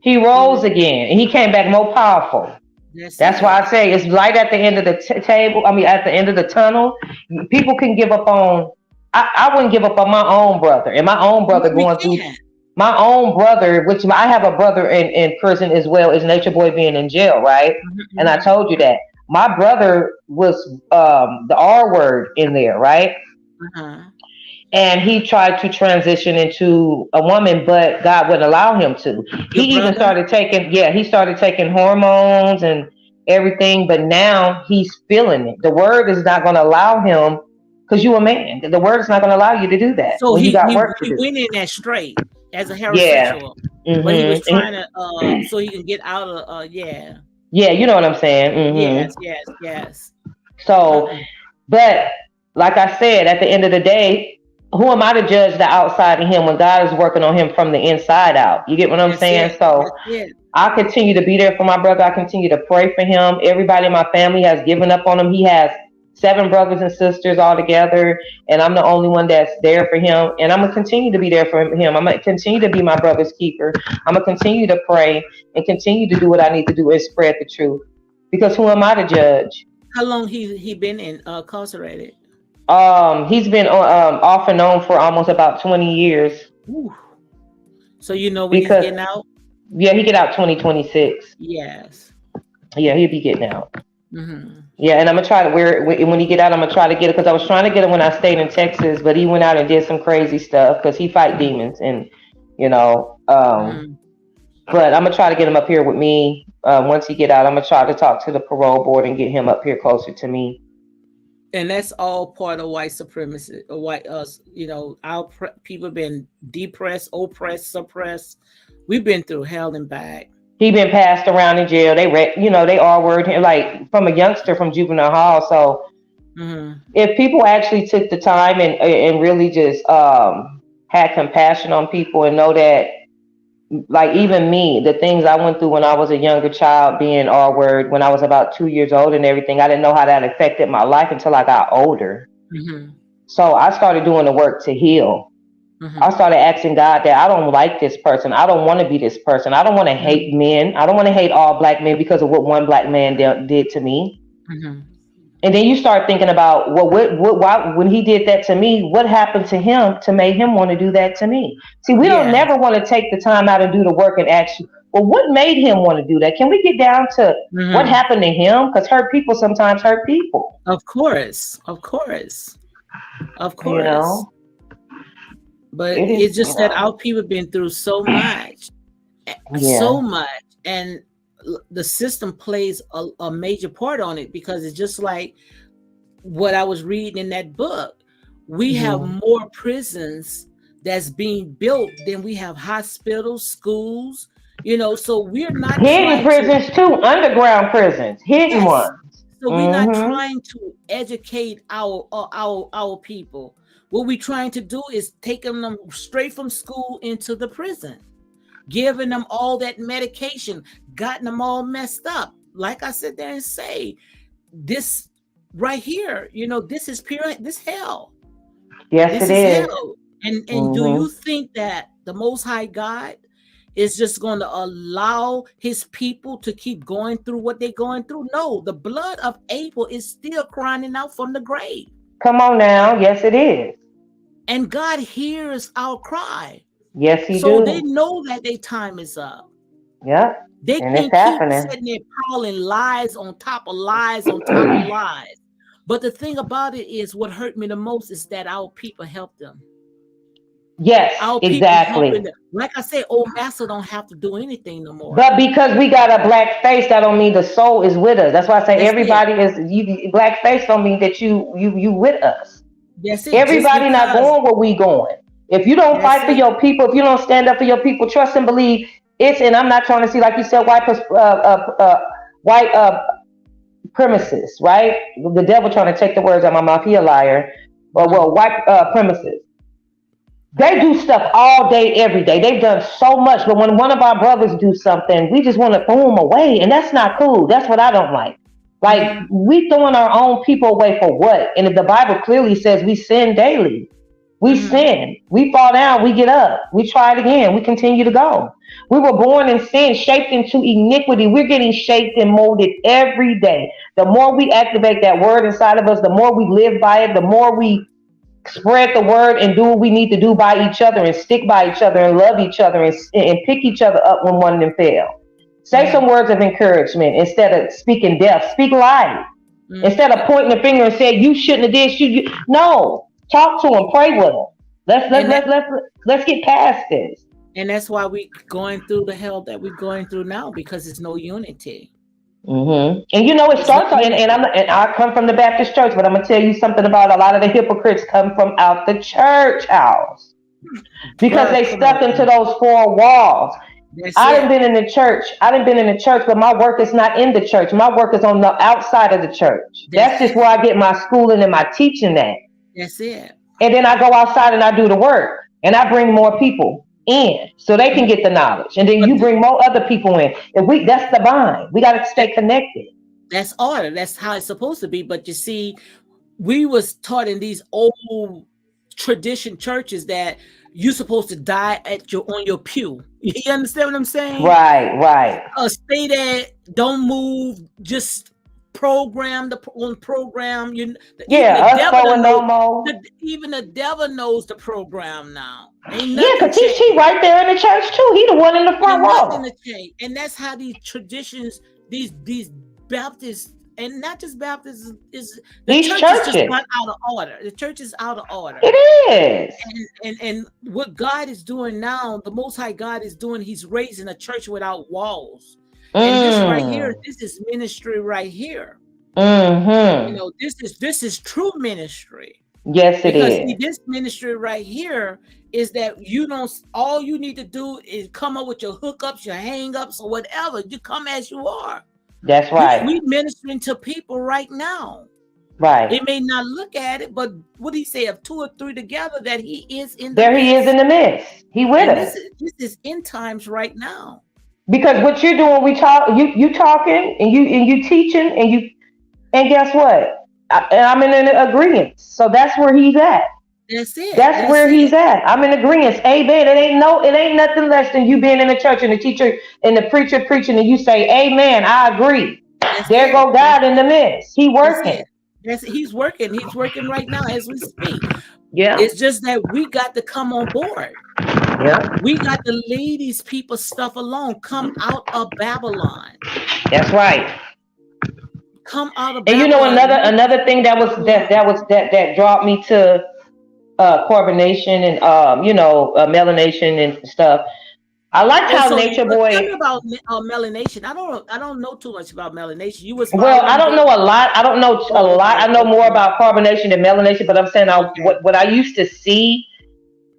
He rose again and he came back more powerful. That's why I say it's light at the end of the table. I mean, at the end of the tunnel. People can give up on. I wouldn't give up on my own brother and my own brother going through. My own brother, which I have a brother in prison as well, is Nature Boy being in jail, right? And I told you that. My brother was the R word in there, right? And he tried to transition into a woman, but God wouldn't allow him to. He started taking hormones and everything, but now he's feeling it. The word is not going to allow him, because you're a man. The word is not going to allow you to do that. So he went in that straight as a heterosexual. But he was trying to, so he can get out of, Yeah, you know what I'm saying? Yes. So, but like I said, at the end of the day, who am I to judge the outside of him when God is working on him from the inside out? You get what I'm saying? So I continue to be there for my brother. I continue to pray for him. Everybody in my family has given up on him. He has 7 brothers and sisters all together, and I'm the only one that's there for him. And I'm gonna continue to be there for him. I'm gonna continue to be my brother's keeper. I'm gonna continue to pray and continue to do what I need to do and spread the truth. Because who am I to judge? How long he been incarcerated? He's been off and on for almost about 20 years. Ooh. So when he's Because getting out? yeah, he get out 2026. Yes. Yeah, he'll be getting out. Mm-hmm. Yeah, and I'm gonna try to when he get out. I'm gonna try to get it because I was trying to get it when I stayed in Texas, but he went out and did some crazy stuff because he fight demons, and Mm-hmm. But I'm gonna try to get him up here with me. Once he get out, I'm gonna try to talk to the parole board and get him up here closer to me. And that's all part of white supremacy, or white us. Our people been depressed, oppressed, suppressed. We've been through hell and back. He been passed around in jail. They R-word him like from a youngster from juvenile hall. So if people actually took the time and really just had compassion on people and know that, like even me, the things I went through when I was a younger child, being R-word when I was about 2 years old and everything, I didn't know how that affected my life until I got older. So I started doing the work to heal. I started asking God that I don't like this person. I don't want to be this person. I don't want to hate men. I don't want to hate all black men because of what one black man did to me. And then you start thinking about, well, why, when he did that to me, what happened to him to make him want to do that to me? See, we don't never want to take the time out and do the work and ask you, well, what made him want to do that? Can we get down to what happened to him? Because hurt people sometimes hurt people. Of course. But it's just that our people been through so much, and the system plays a major part on it, because it's just like what I was reading in that book. We have more prisons that's being built than we have hospitals, schools, so we're not hidden prisons too, underground prisons, hidden ones. So we're not trying to educate our people. What we're trying to do is taking them straight from school into the prison, giving them all that medication, gotten them all messed up. Like I sit there and say, this right here, this is this hell. Yes, this is hell. And do you think that the Most High God is just going to allow his people to keep going through what they're going through? No, the blood of Abel is still crying out from the grave. Come on now. Yes, it is. And God hears our cry. Yes, he does. So they know that their time is up. Yeah. They can't keep sitting there piling lies on top of lies on top of lies. But the thing about it is, what hurt me the most is that our people helped them. Yes, exactly. Like I said, old master don't have to do anything no more. But because we got a black face, that don't mean the soul is with us. That's why I say everybody is black face. Don't mean that you with us. That's it. Everybody not going where we going. If you don't fight for your people, if you don't stand up for your people, trust and believe it's. And I'm not trying to see, like you said, white premises, right? The devil trying to take the words out of my mouth. He a liar. Well, white premises. They do stuff all day, every day. They've done so much, but when one of our brothers do something, we just want to throw them away, and that's not cool. That's what I don't like. Like, we throwing our own people away for what? And if the Bible clearly says we sin daily, we sin, we fall down, we get up, we try it again, we continue to go. We were born in sin, shaped into iniquity. We're getting shaped and molded every day. The more we activate that word inside of us, the more we live by it, the more we spread the word and do what we need to do by each other and stick by each other and love each other and pick each other up when one of them fail. Say some words of encouragement instead of speaking death. Speak life. Instead of pointing the finger and saying you shouldn't have did. You no, talk to them, pray with them. Let's get past this. And that's why we going through the hell that we're going through now, because there's no unity. And it starts, and I come from the Baptist church, but I'm gonna tell you something about a lot of the hypocrites come from out the church house because they stuck into those four walls. I done been in the church, but my work is not in the church. My work is on the outside of the church. That's just where I get my schooling and my teaching at. That's it. And then I go outside and I do the work, and I bring more people in so they can get the knowledge, and then you bring more other people in. That's the bind. We got to stay connected. That's order. That's how it's supposed to be. But you see, we was taught in these old tradition churches that you're supposed to die at your on your pew. You understand what I'm saying? Right, right. Stay there, don't move, just program the on program. Even the Yeah, us devil four and knows. no more. Even the devil knows the program now. Ain't Yeah, nothing because he changed. right there in the church too. He the one in the front Ain't nothing row. to change. And that's how these traditions, these Baptists, and not just Baptists, is the These church is just churches. not out of order. The church is out of order. It is. And what God is doing now, the Most High God is doing, He's raising a church without walls. And this right here, Mm. this is ministry right here. Mm-hmm. This is true ministry. Yes, it Because see, is. this ministry right here is that you don't. All you need to do is come up with your hookups, your hang-ups, or whatever. You come as you are. That's right. We ministering to people right now. Right. It may not look at it, but what he say, of two or three together, that he is in the There he is in midst. the midst. He with And us. this is end times right now. Because what you're doing, we talk. You talking and you teaching and guess what? I'm in an agreement. So that's where he's at. That's it. That's That's where he's it. at. I'm in agreement. Amen. It ain't nothing less than you being in the church and the teacher and the preacher preaching and you say, Amen. I agree. That's There it. go God in the midst. He That's working. it. He's working. He's working right now as we speak. Yeah. It's just that we got to come on board. Yeah. We got to leave these people stuff alone. Come out of Babylon. That's right. Come out of And you know Babylon. another thing that brought me to carbonation and melanation and stuff. I liked Oh, how so Nature tell me Boy. about melanation. I don't know too much about melanation. You was Well, I following don't the. know a lot. I don't know a Oh, lot. okay, I know more okay, about carbonation and melanation, but I'm saying okay. what I used to see.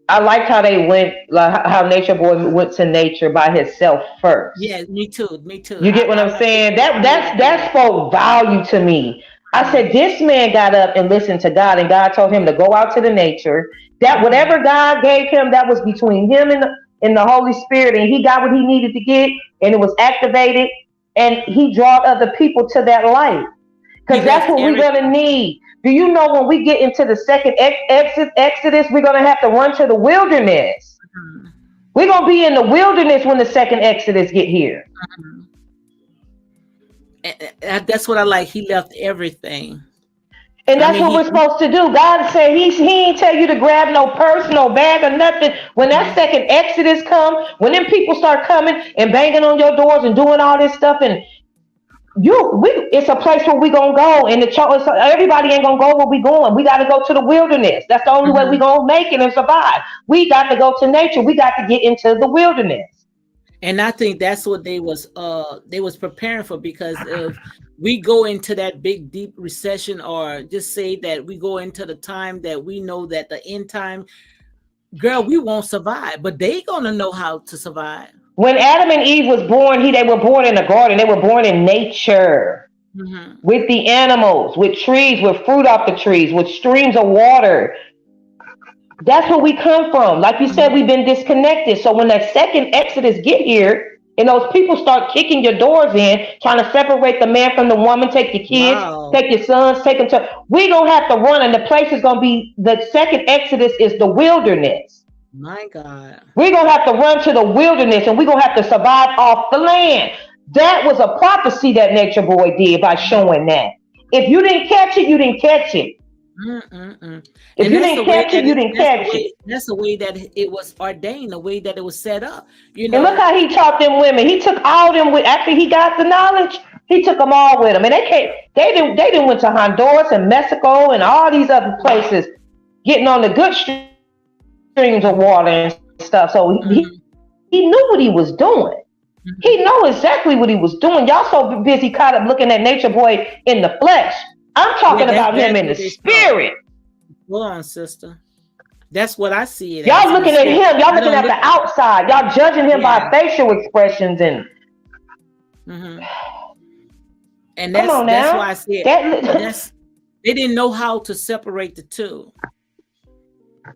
I liked how they went, like how Nature Boy went to nature by himself first. Yeah, me too. Me too. You get what I'm saying? That spoke value to me. I Mhm, said, this man got up and listened to God, and God told him to go out to the nature. That mhm. whatever God gave him, that was between him and the Holy Spirit, and he got what he needed to get, and it was activated, and he brought other people to that light. He Because that's left what we're gonna everything. need. Do you know when we get into the second Exodus, we're gonna have to run to the wilderness. Mhm, We're gonna be in the wilderness when the second Exodus get here. mhm. That's what I like. He left everything. And I that's mean, what we're supposed to do. God said he ain't tell you to grab no purse, no bag, or nothing. When that mhm. second Exodus come, when them people start coming and banging on your doors and doing all this stuff, and it's a place where we gonna go, and everybody ain't gonna go where we going. We got to go to the wilderness. That's the only way we Mhm. gonna make it and survive. We got to go to nature. We got to get into the wilderness. And I think that's what they was preparing for, because if we go into that big deep recession, or just say that we go into the time that we know that the end time, girl, we won't survive, but they gonna know how to survive. When Adam and Eve was born, they were born in a garden. They were born in nature Hmm. with the animals, with trees, with fruit off the trees, with streams of water. That's where we come from. Like you said, Hmm. we've been disconnected. So when that second Exodus get here, and those people start kicking your doors in, trying to separate the man from the woman, take your kids, Wow, take your sons, take them to. We gonna have to run, and the place is gonna be the second Exodus is the wilderness. my God. We're gonna have to run to the wilderness, and we're gonna have to survive off the land. That was a prophecy that Nature Boy did by showing that. If you didn't catch it, you didn't catch it. Mm-mm-mm. If And you didn't catch it, you didn't catch it. that's the way that it was ordained, the way that it was set up. You And look know, how he taught them women. He took all them with after he got the knowledge. He took them all with him, and they came. They didn't went to Honduras and Mexico and all these other places, getting on the good streams of water and stuff. So he knew what he was doing. He know exactly what he was doing. Y'all so busy caught up looking at Nature Boy in the flesh. I'm talking about him in the yeah, that's spirit. what they saw. Hold on, sister. That's what I see it Y'all as in looking the at spirit. him. Y'all I looking don't at the look. outside. Y'all judging him Yeah. by facial expressions and Hmm. And come on that's now. why I said That that's they didn't know how to separate the two.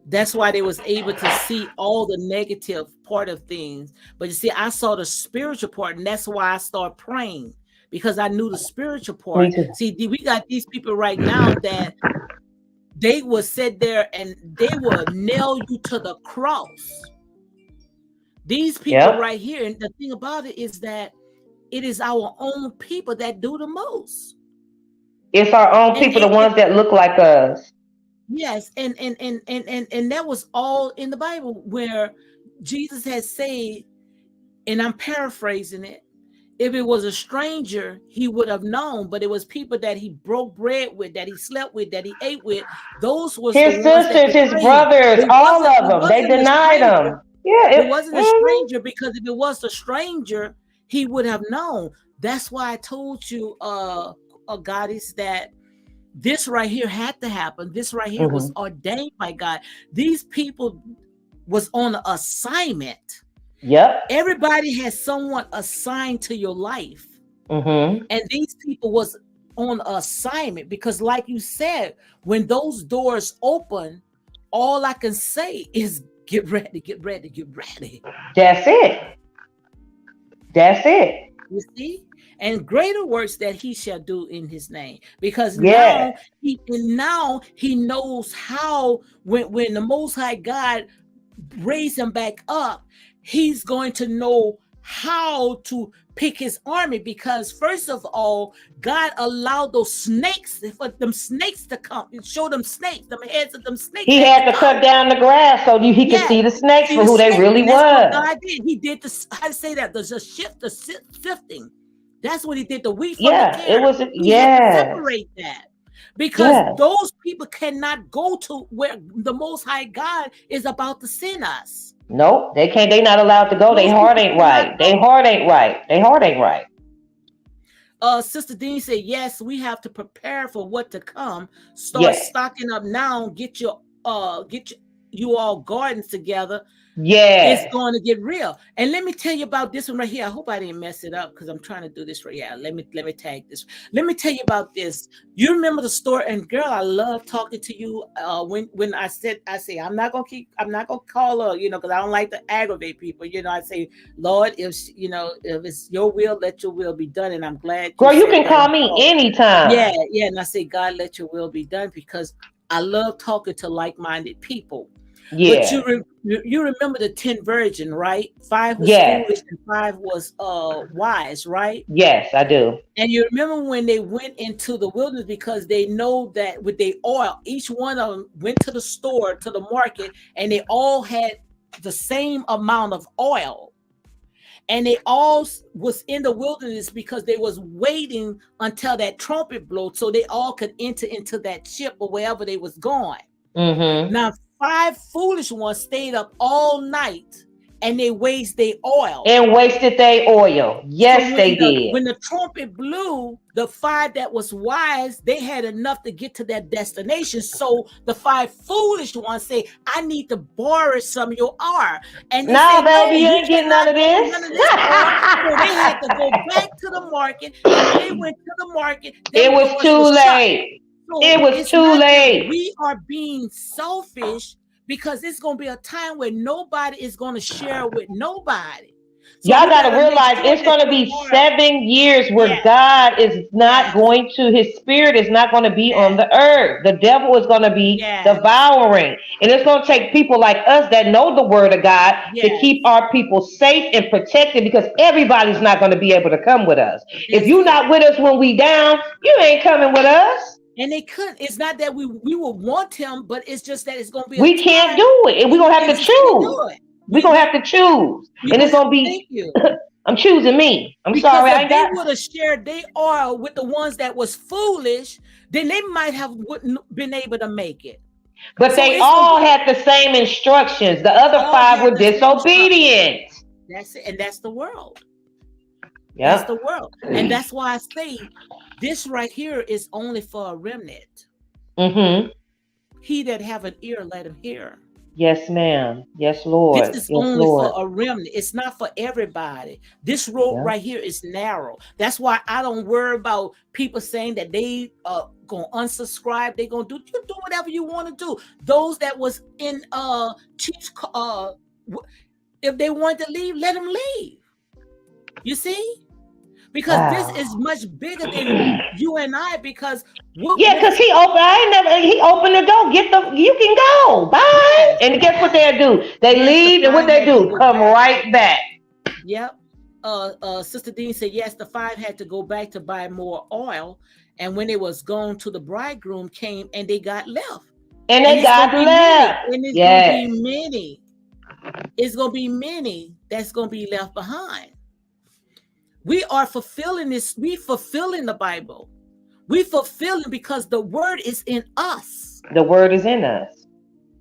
That's why they was able to see all the negative part of things. But you see, I saw the spiritual part, and that's why I started praying. because I knew the spiritual Me part. too. See, we got these people right now that they will sit there and they will nail you to the cross. These people Yep. right here, and the thing about it is that it is our own people that do the most. It's our own And, people, the ones that look like us. yes, and that was all in the Bible where Jesus had said, and I'm paraphrasing it, if it was a stranger, he would have known, but it was people that he broke bread with, that he slept with, that he ate with. Those was the His ones that sisters, his betrayed him. brothers, all of It them. They wasn't a denied stranger. him. Yeah. It wasn't a stranger, because if it was a stranger, he would have known. That's why I told you, goddess, that this right here had to happen. This right here was ordained by God. These people was on an assignment. Yep. Everybody has someone assigned to your life. And these people was on assignment, because like you said, when those doors open, all I can say is get ready, get ready, get ready. That's it. That's it. You see? And greater works that he shall do in his name, because Yes. now he knows how, when the Most High God raise him back up, he's going to know how to pick his army, because first of all, God allowed those snakes, for them snakes to come and show them snakes, them heads of them snakes. He had to cut down the grass so he could see the snakes for who they really That's what was. God did. He did this. How to say that? There's a shift, the sifting. That's what he did. The wheat from the Yeah, tares. it was. He had to Yes. separate that, because those people cannot go to where the Most High God is about to send us. Nope, they can't. They not allowed to go. They heart ain't right. They heart ain't right. They heart ain't right. Sister Dean said, yes, we have to prepare for what to come. Start stocking up now. Get you all gardens together. Yeah. It's going to get real. And let me tell you about this one right here. I hope I didn't mess it up, because I'm trying to do this right. Yeah, let me tag this. Let me tell you about this. You remember the story? And girl, I love talking to you. When I say I'm not gonna call her, because I don't like to aggravate people. I say, Lord, if it's your will, let your will be done. And I'm glad. Girl, you can call me anytime. Yeah. And I say, God, let your will be done, because I love talking to like-minded people. Yeah. But you remember the 10 virgin, right? 5 was foolish and 5 was wise, right? Yes, I do. And you remember when they went into the wilderness, because they know that with their oil, each one of them went to the store, to the market, and they all had the same amount of oil. And they all was in the wilderness because they was waiting until that trumpet blew, so they all could enter into that ship or wherever they was going. Now, 5 foolish ones stayed up all night, and they wasted their oil. Yes, so they did. When the trumpet blew, the 5 that was wise, they had enough to get to their destination. So the 5 foolish ones say, I need to borrow some of your oil. And they no, said, baby, you ain't getting none of this. So they had to go back to the market. And when they went to the market, it was too late. So it was too late. We are being selfish, because it's going to be a time where nobody is going to share with nobody. So y'all got to realize it's going to be 7 years where God is not going to, his spirit is not going to be on the earth. The devil is going to be devouring. And it's going to take people like us that know the word of God to keep our people safe and protected, because everybody's not going to be able to come with us. If you're not with us when we down, you ain't coming with us. And they couldn't. It's not that we will want him, but it's just that it's going to be. We can't do it, and we're going to have to choose. We're going to have to choose. And it's going to be. Thank you. I'm choosing me. I'm because sorry. If they would have shared their oil with the ones that was foolish, then they might have wouldn't been able to make it. But so they all had the same instructions. The other 5 were disobedient. That's it, and that's the world. Yeah, that's the world, and that's why I say this right here is only for a remnant. He that have an ear, let him hear. Yes, ma'am. Yes, Lord. This is only for a remnant. It's not for everybody. This road right here is narrow. That's why I don't worry about people saying that they gonna unsubscribe. They gonna do whatever you want to do. Those that was in Chiefs, if they wanted to leave, let them leave. You see? because this Wow. is much bigger than you and I. Because Yeah, what cause he opened. I ain't never. He opened the door. Get the. You can go. Bye. yes, And guess what yes, they do? They yes, the leave, and what five they had to do? go Come back. right back. Yep. Sister Dean said yes, the five had to go back to buy more oil, and when it was gone to the bridegroom came and they got left. And And they it's gonna got be many, left. and it's gonna be Yes. many. It's gonna be many that's gonna be left behind. We are fulfilling this, we fulfilling the Bible. We fulfilling because the word is in us. The word is in us.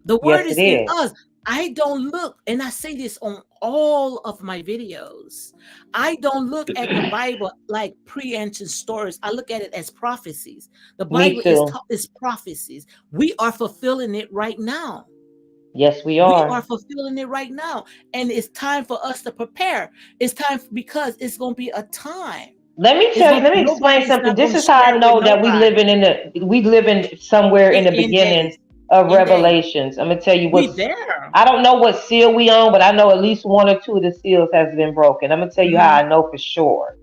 The word Yes, it is in is. us. I don't look, and I say this on all of my videos. I don't look at the Bible like pre-ancient stories. I look at it as prophecies. The Me Bible too. is prophecies. We are fulfilling it right now. Yes, we We are are. fulfilling it right now. And it's time for us to prepare. It's time because it's going to be a time. Let me It's tell you. going Let me explain nobody's something. not This going to is how I share with know that nobody. we living somewhere in It's the in beginning days. of In days. Revelations. I'm gonna tell you We what's. there. I don't know what seal we on, but I know at least one or two of the seals has been broken. I'm gonna tell you how Mhm. I know for sure.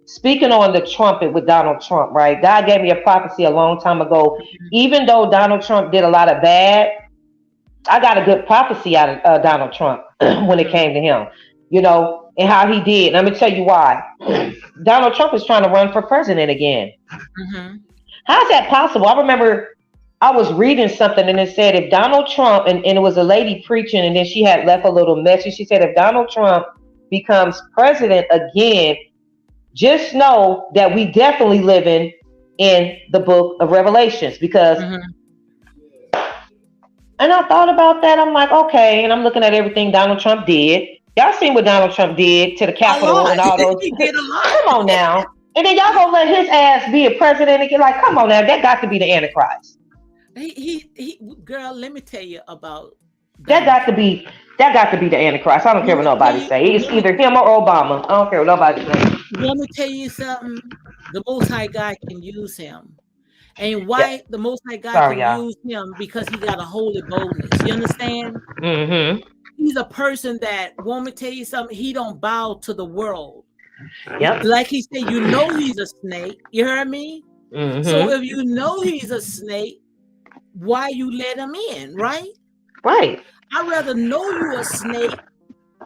Speaking on the trumpet with Donald Trump, right? God gave me a prophecy a long time ago. Even though Donald Trump did a lot of bad, I got a good prophecy out of Donald Trump when it Mhm. came to him, and how he did. And I'm gonna tell you why. Donald Trump is trying to run for president again. Mhm. How's that possible? I remember I was reading something and it said if Donald Trump, and it was a lady preaching, and then she had left a little message. She said, if Donald Trump becomes president again, just know that we definitely living in the book of Revelations. Because, Mhm. and I thought about that. I'm like, okay. And I'm looking at everything Donald Trump did. Y'all seen what Donald Trump did to the A Capitol lot. and all those. He did a lot. Come on now. And then y'all gonna let his ass be a president again? Like, come on now. That got to be the Antichrist. Girl, let me tell you about That Donald got to Trump. be that got to be the Antichrist. I don't care Let what me tell nobody you, say. It's let me either him or Obama. I don't care what nobody say. let me tell you something. The Most High God can use him. And Yeah. why the Most High God Sorry, can y'all. use him? Because he got a holy boldness. You understand? Mm-hmm. He's a person that, want me to tell you something, he don't bow to the world. Yep. Like he said, you know he's a snake. You heard me? So Mm-hmm. if you know he's a snake, why you let him in, right? Right. I'd rather know you a snake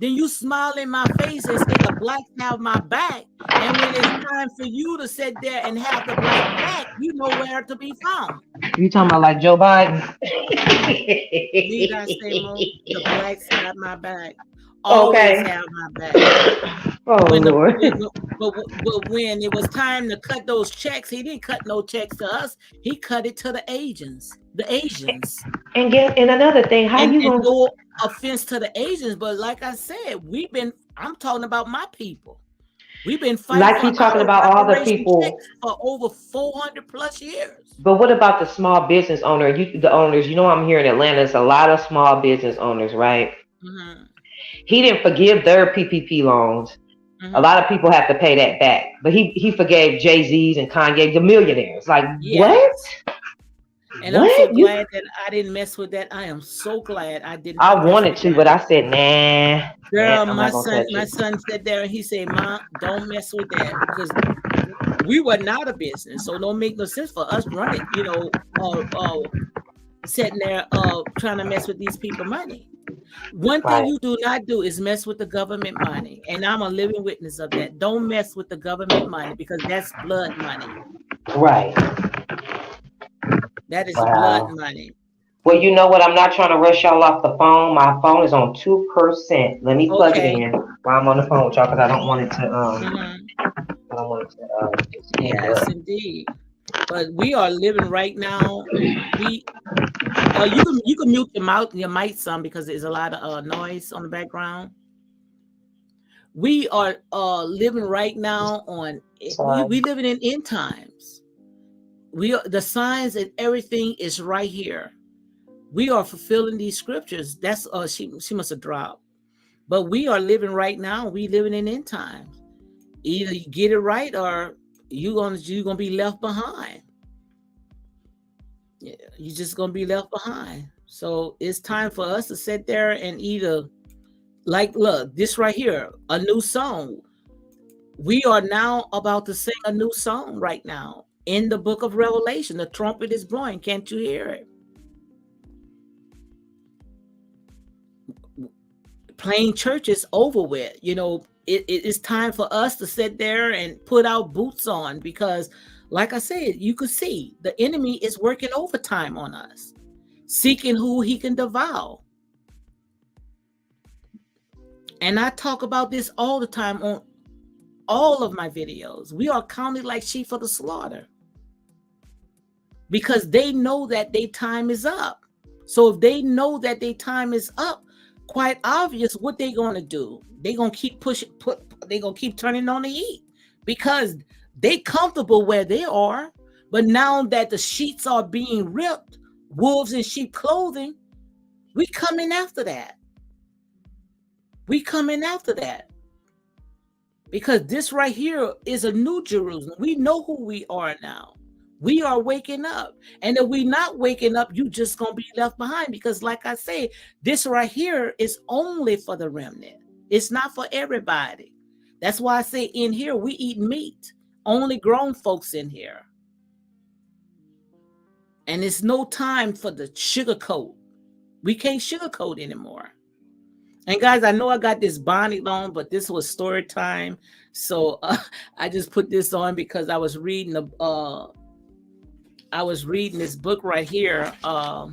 than you smile in my face and say the blacks have my back. And when it's time for you to sit there and have the black back, you know where to be found. You talking about like Joe Biden? Need I say more? The blacks have my back. Always Okay. have my back. Oh When the Lord. but when it was time to cut those checks, he didn't cut no checks to us. He cut it to the Asians, And another thing, how you and gonna no offense to the Asians, but like I said, I'm talking about my people. We've been fighting like for you talking our about all the reparation people? checks for over 400 plus years. But what about the small business owner? The owners. I'm here in Atlanta. There's a lot of small business owners, right? Mm-hmm. He didn't forgive their PPP loans. A Mm-hmm. lot of people have to pay that back. But he forgave Jay-Z's and Kanye, the millionaires. Like, what? Yes. And I'm so What? glad that I didn't mess with that. I am so glad I did I not mess wanted with to, that. but I said, nah, Girl, I'm my not gonna son, touch my it. son said there, and he said, "Ma, don't mess with that because we were not a business, so it don't make no sense for us running, sitting there, trying to mess with these people money. One thing Right, you do not do is mess with the government money, and I'm a living witness of that. Don't mess with the government money because that's blood money. right. That is blood Wow. money. Well, you know what? I'm not trying to rush y'all off the phone. My phone is on 2%. Let me plug it Okay. in while I'm on the phone with y'all because I don't want it to Hmm. I don't want it to just hang Yes, up. indeed. But we are living right now. We you can mute your mic some because there's a lot of noise on the background. We are living right now on Sorry. we living in end times. We are the signs and everything is right here. We are fulfilling these scriptures. That's she must have dropped. But we are living right now. We living in end times. Either you get it right or you gonna be left behind. Yeah, you're just gonna be left behind. So it's time for us to sit there and either like look this right here, a new song. We are now about to sing a new song right now in the book of Revelation. The trumpet is blowing. Can't you hear it? Playing church is over with. It's time for us to sit there and put our boots on, because like I said, you could see the enemy is working overtime on us, seeking who he can devour. And I talk about this all the time on all of my videos. We are counted like sheep for the slaughter, because they know that their time is up. So if they know that their time is up, quite obvious what they're going to do. They're going to keep pushing, they're going to keep turning on the heat, because they comfortable where they are. But now that the sheets are being ripped, wolves in sheep clothing, we coming after that. We coming after that. Because this right here is a new Jerusalem. We know who we are now. We are waking up. And if we're not waking up, you just going to be left behind. Because like I say, this right here is only for the remnant. It's not for everybody. That's why I say in here, we eat meat. Only grown folks in here. And it's no time for the sugarcoat. We can't sugarcoat anymore. And guys, I know I got this bonnet on, but this was story time. So I just put this on because I was reading this book right here. I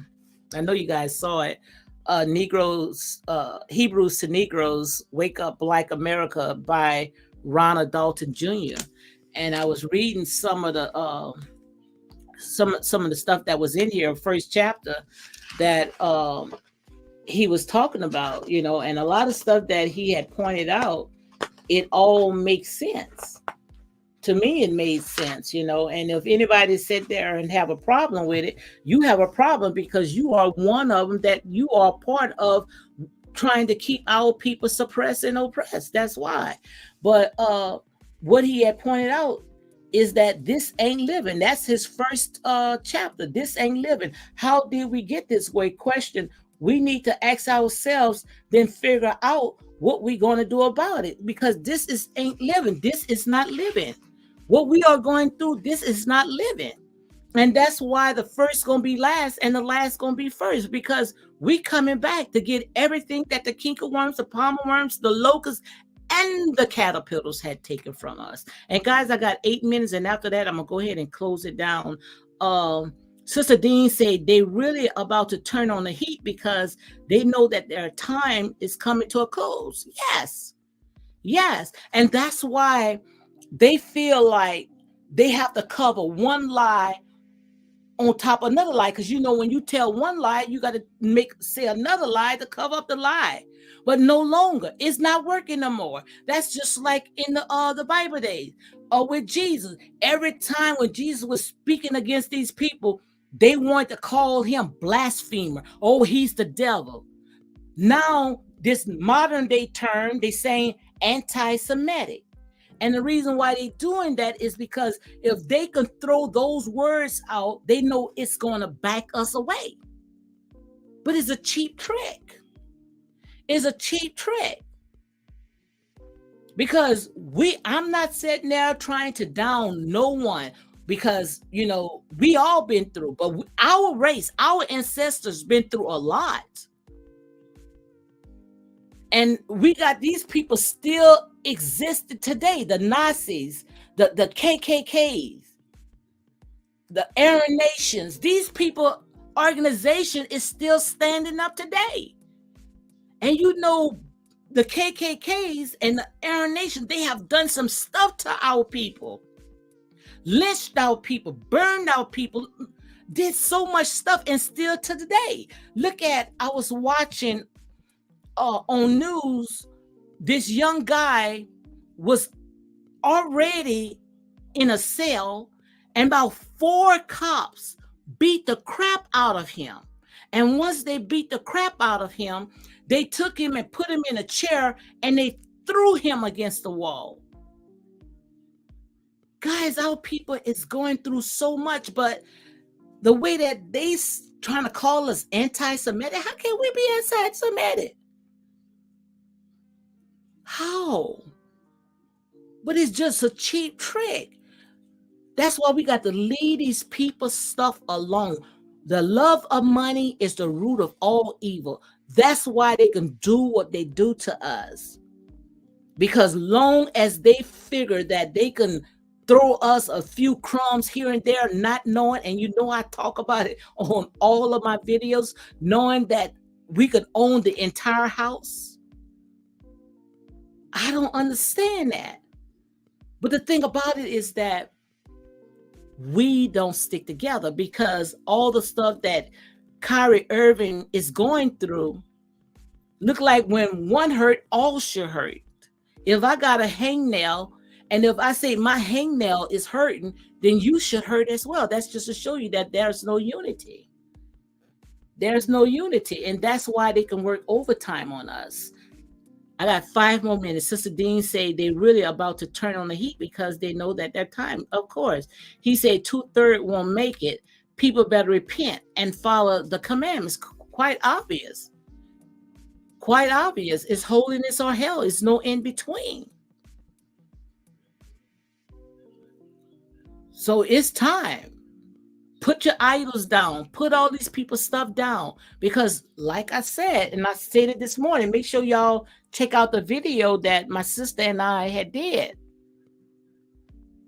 know you guys saw it. Negroes, Hebrews to Negroes, Wake Up Black America by Ronald Dalton Jr. And I was reading some of the some of the stuff that was in here, first chapter, that he was talking about, and a lot of stuff that he had pointed out, it all makes sense. To me, it made sense, and if anybody sit there and have a problem with it, you have a problem, because you are one of them, that you are part of trying to keep our people suppressed and oppressed. That's why. But what he had pointed out is that this ain't living. That's his first chapter. This ain't living. How did we get this way? Question we need to ask ourselves, then figure out what we're going to do about it, because this ain't living. This is not living. What we are going through, this is not living. And that's why the first going to be last and the last going to be first, because we coming back to get everything that the cankerworms, the palmer worms, the locusts, and the caterpillars had taken from us. And guys, I got 8 minutes, and after that, I'm going to go ahead and close it down. Sister Dean said they really about to turn on the heat, because they know that their time is coming to a close. Yes. And that's why they feel like they have to cover one lie on top of another lie, because when you tell one lie, you got to say another lie to cover up the lie. But no longer, it's not working no more. That's just like in the Bible days, or with Jesus. Every time when Jesus was speaking against these people, they wanted to call him blasphemer. Oh, he's the devil. Now this modern day term, they saying anti-Semitic. And the reason why they're doing that is because if they can throw those words out, they know it's going to back us away. But it's a cheap trick. It's a cheap trick. Because I'm not sitting there trying to down no one, because, we all been through, but our race, our ancestors been through a lot. And we got these people still existed today. The Nazis, the KKKs, the Aryan Nations. These people, organization is still standing up today. And the KKKs and the Aryan Nations, they have done some stuff to our people. Lynched our people, burned our people, did so much stuff, and still to today. I was watching on news, this young guy was already in a cell, and about 4 cops beat the crap out of him. And once they beat the crap out of him, they took him and put him in a chair, and they threw him against the wall. Guys, our people is going through so much, but the way that they trying to call us anti-Semitic, how can we be anti-Semitic? How? But it's just a cheap trick. That's why we got to leave these people's stuff alone. The love of money is the root of all evil. That's why they can do what they do to us. Because long as they figure that they can throw us a few crumbs here and there, not knowing, and you know I talk about it on all of my videos, knowing that we could own the entire house. I don't understand that. But the thing about it is that we don't stick together, because all the stuff that Kyrie Irving is going through look like when one hurt, all should hurt. If I got a hangnail, and if I say my hangnail is hurting, then you should hurt as well. That's just to show you that there's no unity. There's no unity, and that's why they can work overtime on us. I got 5 more minutes. Sister Dean said they really about to turn on the heat because they know that their time, of course. He said 2/3 won't make it. People better repent and follow the commandments. Quite obvious. Quite obvious. It's holiness or hell. It's no in between. So it's time. Put your idols down. Put all these people's stuff down. Because like I said, and I stated this morning, make sure y'all check out the video that my sister and I had did.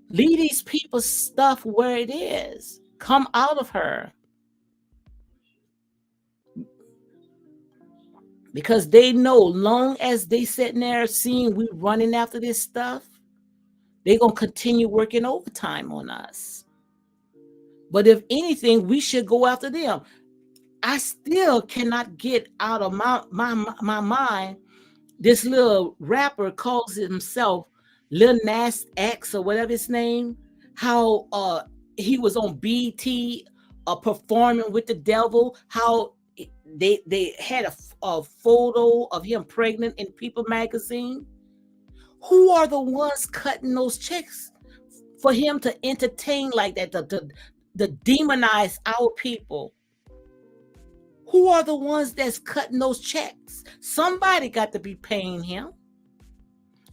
Leave these people's stuff where it is. Come out of her. Because they know, long as they sitting there seeing we running after this stuff, they're going to continue working overtime on us. But if anything, we should go after them. I still cannot get out of my mind, this little rapper calls himself Lil Nas X or whatever his name, how he was on BT performing with the devil, how they had a photo of him pregnant in People magazine. Who are the ones cutting those checks for him to entertain like that, to demonize our people? Who are the ones that's cutting those checks? Somebody got to be paying him.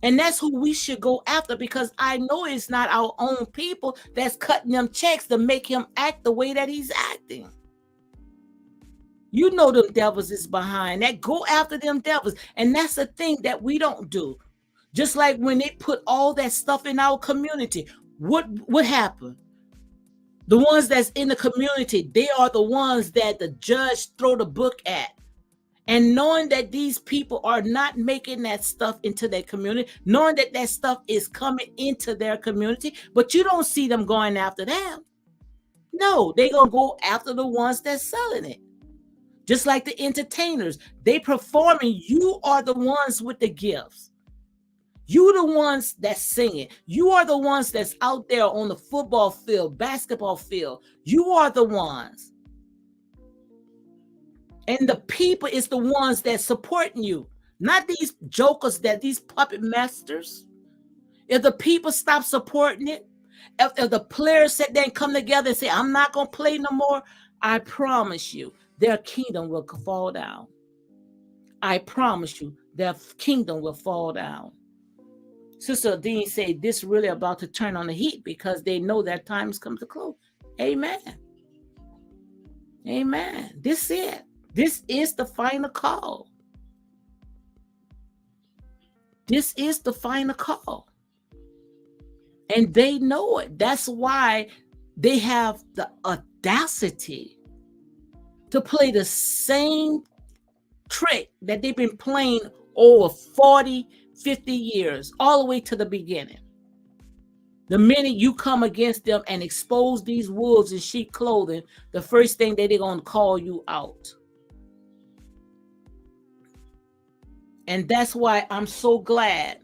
And that's who we should go after, because I know it's not our own people that's cutting them checks to make him act the way that he's acting. You know them devils is behind that. Go after them devils. And that's the thing that we don't do. Just like when they put all that stuff in our community, what happened? The ones that's in the community, they are the ones that the judge throw the book at. And knowing that these people are not making that stuff into their community, knowing that that stuff is coming into their community, but you don't see them going after them. No, they're going to go after the ones that's selling it. Just like the entertainers, they performing. You are the ones with the gifts. You the ones that's singing. You are the ones that's out there on the football field, basketball field. You are the ones. And the people is the ones that supporting you, not these jokers, that these puppet masters. If the people stop supporting it, if the players sit there and come together and say, I'm not going to play no more, I promise you, their kingdom will fall down. I promise you, their kingdom will fall down. Sister Dean said this really about to turn on the heat because they know their time has come to close. Amen. Amen. This is it. This is the final call. This is the final call. And they know it. That's why they have the audacity to play the same trick that they've been playing over 40, 50 years, all the way to the beginning. The minute you come against them and expose these wolves in sheep clothing, the first thing that they're going to call you out. And that's why I'm so glad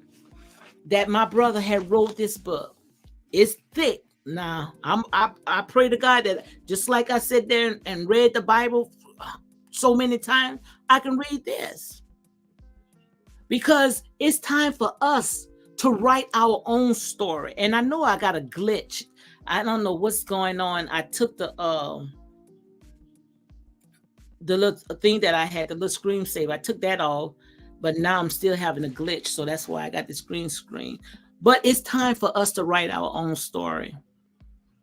that my brother had wrote this book. It's thick. Now, I pray to God that just like I sat there and read the Bible so many times, I can read this. Because it's time for us to write our own story. And I know I got a glitch. I don't know what's going on. I took the little thing that I had, the little screensaver. I took that off, but now I'm still having a glitch. So that's why I got the screen. But it's time for us to write our own story,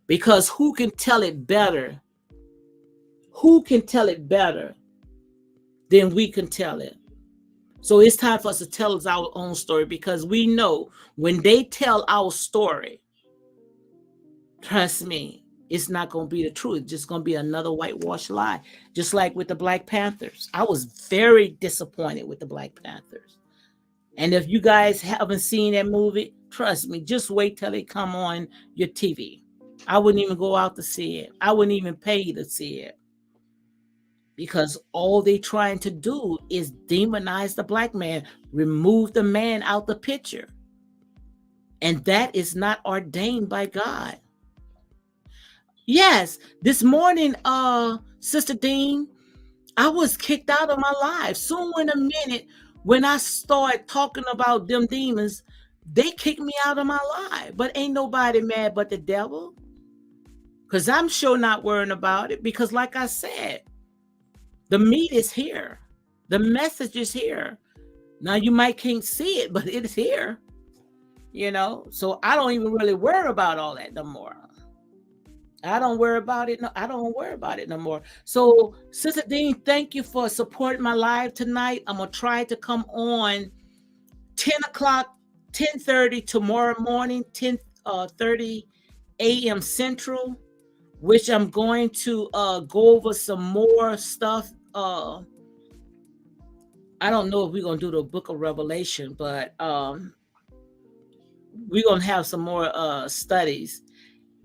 because who can tell it better? Who can tell it better than we can tell it? So it's time for us to tell us our own story, because we know when they tell our story, trust me, it's not going to be the truth. It's just going to be another whitewashed lie. Just like with the Black Panthers. I was very disappointed with the Black Panthers. And if you guys haven't seen that movie, trust me, just wait till it come on your TV. I wouldn't even go out to see it. I wouldn't even pay to see it. Because all they trying to do is demonize the black man, remove the man out the picture. And that is not ordained by God. Yes, this morning, Sister Dean, I was kicked out of my life. Soon in a minute, when I start talking about them demons, they kicked me out of my life. But ain't nobody mad but the devil. Because I'm sure not worrying about it. Because like I said, the meat is here. The message is here. Now you might can't see it, but it's here. You know, so I don't even really worry about all that no more. I don't worry about it. No, I don't worry about it no more. So, Sister Dean, thank you for supporting my live tonight. I'm gonna try to come on 10 o'clock, 10:30 tomorrow morning, 10:30 a.m. Central, which I'm going to go over some more stuff. I don't know if we're gonna do the Book of Revelation, but we're gonna have some more studies.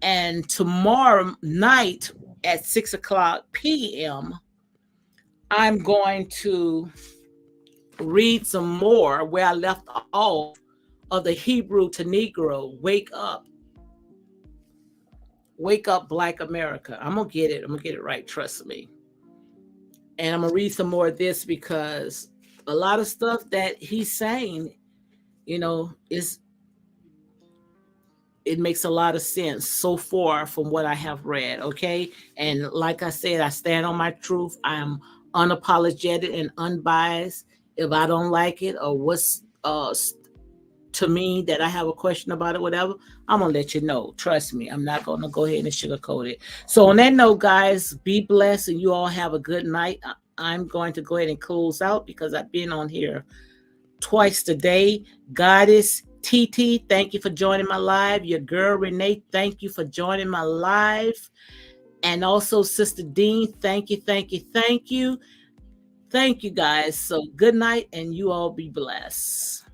And tomorrow night at 6 o'clock p.m., I'm going to read some more where I left off of the Hebrew to Negro. Wake up. Wake up, Black America. I'm going to get it. I'm going to get it right. Trust me. And I'm going to read some more of this, because a lot of stuff that he's saying, you know, it makes a lot of sense so far from what I have read. Okay. And like I said, I stand on my truth. I am unapologetic and unbiased. If I don't like it, or what's to me that I have a question about it, whatever, I'm gonna let you know. Trust me, I'm not gonna go ahead and sugarcoat it. So on that note, guys, be blessed and you all have a good night. I'm going to go ahead and close out, because I've been on here twice today. Goddess TT, thank you for joining my live. Your girl Renee, thank you for joining my live. And also Sister Dean, thank you, thank you, thank you. Thank you, guys. So good night, and you all be blessed.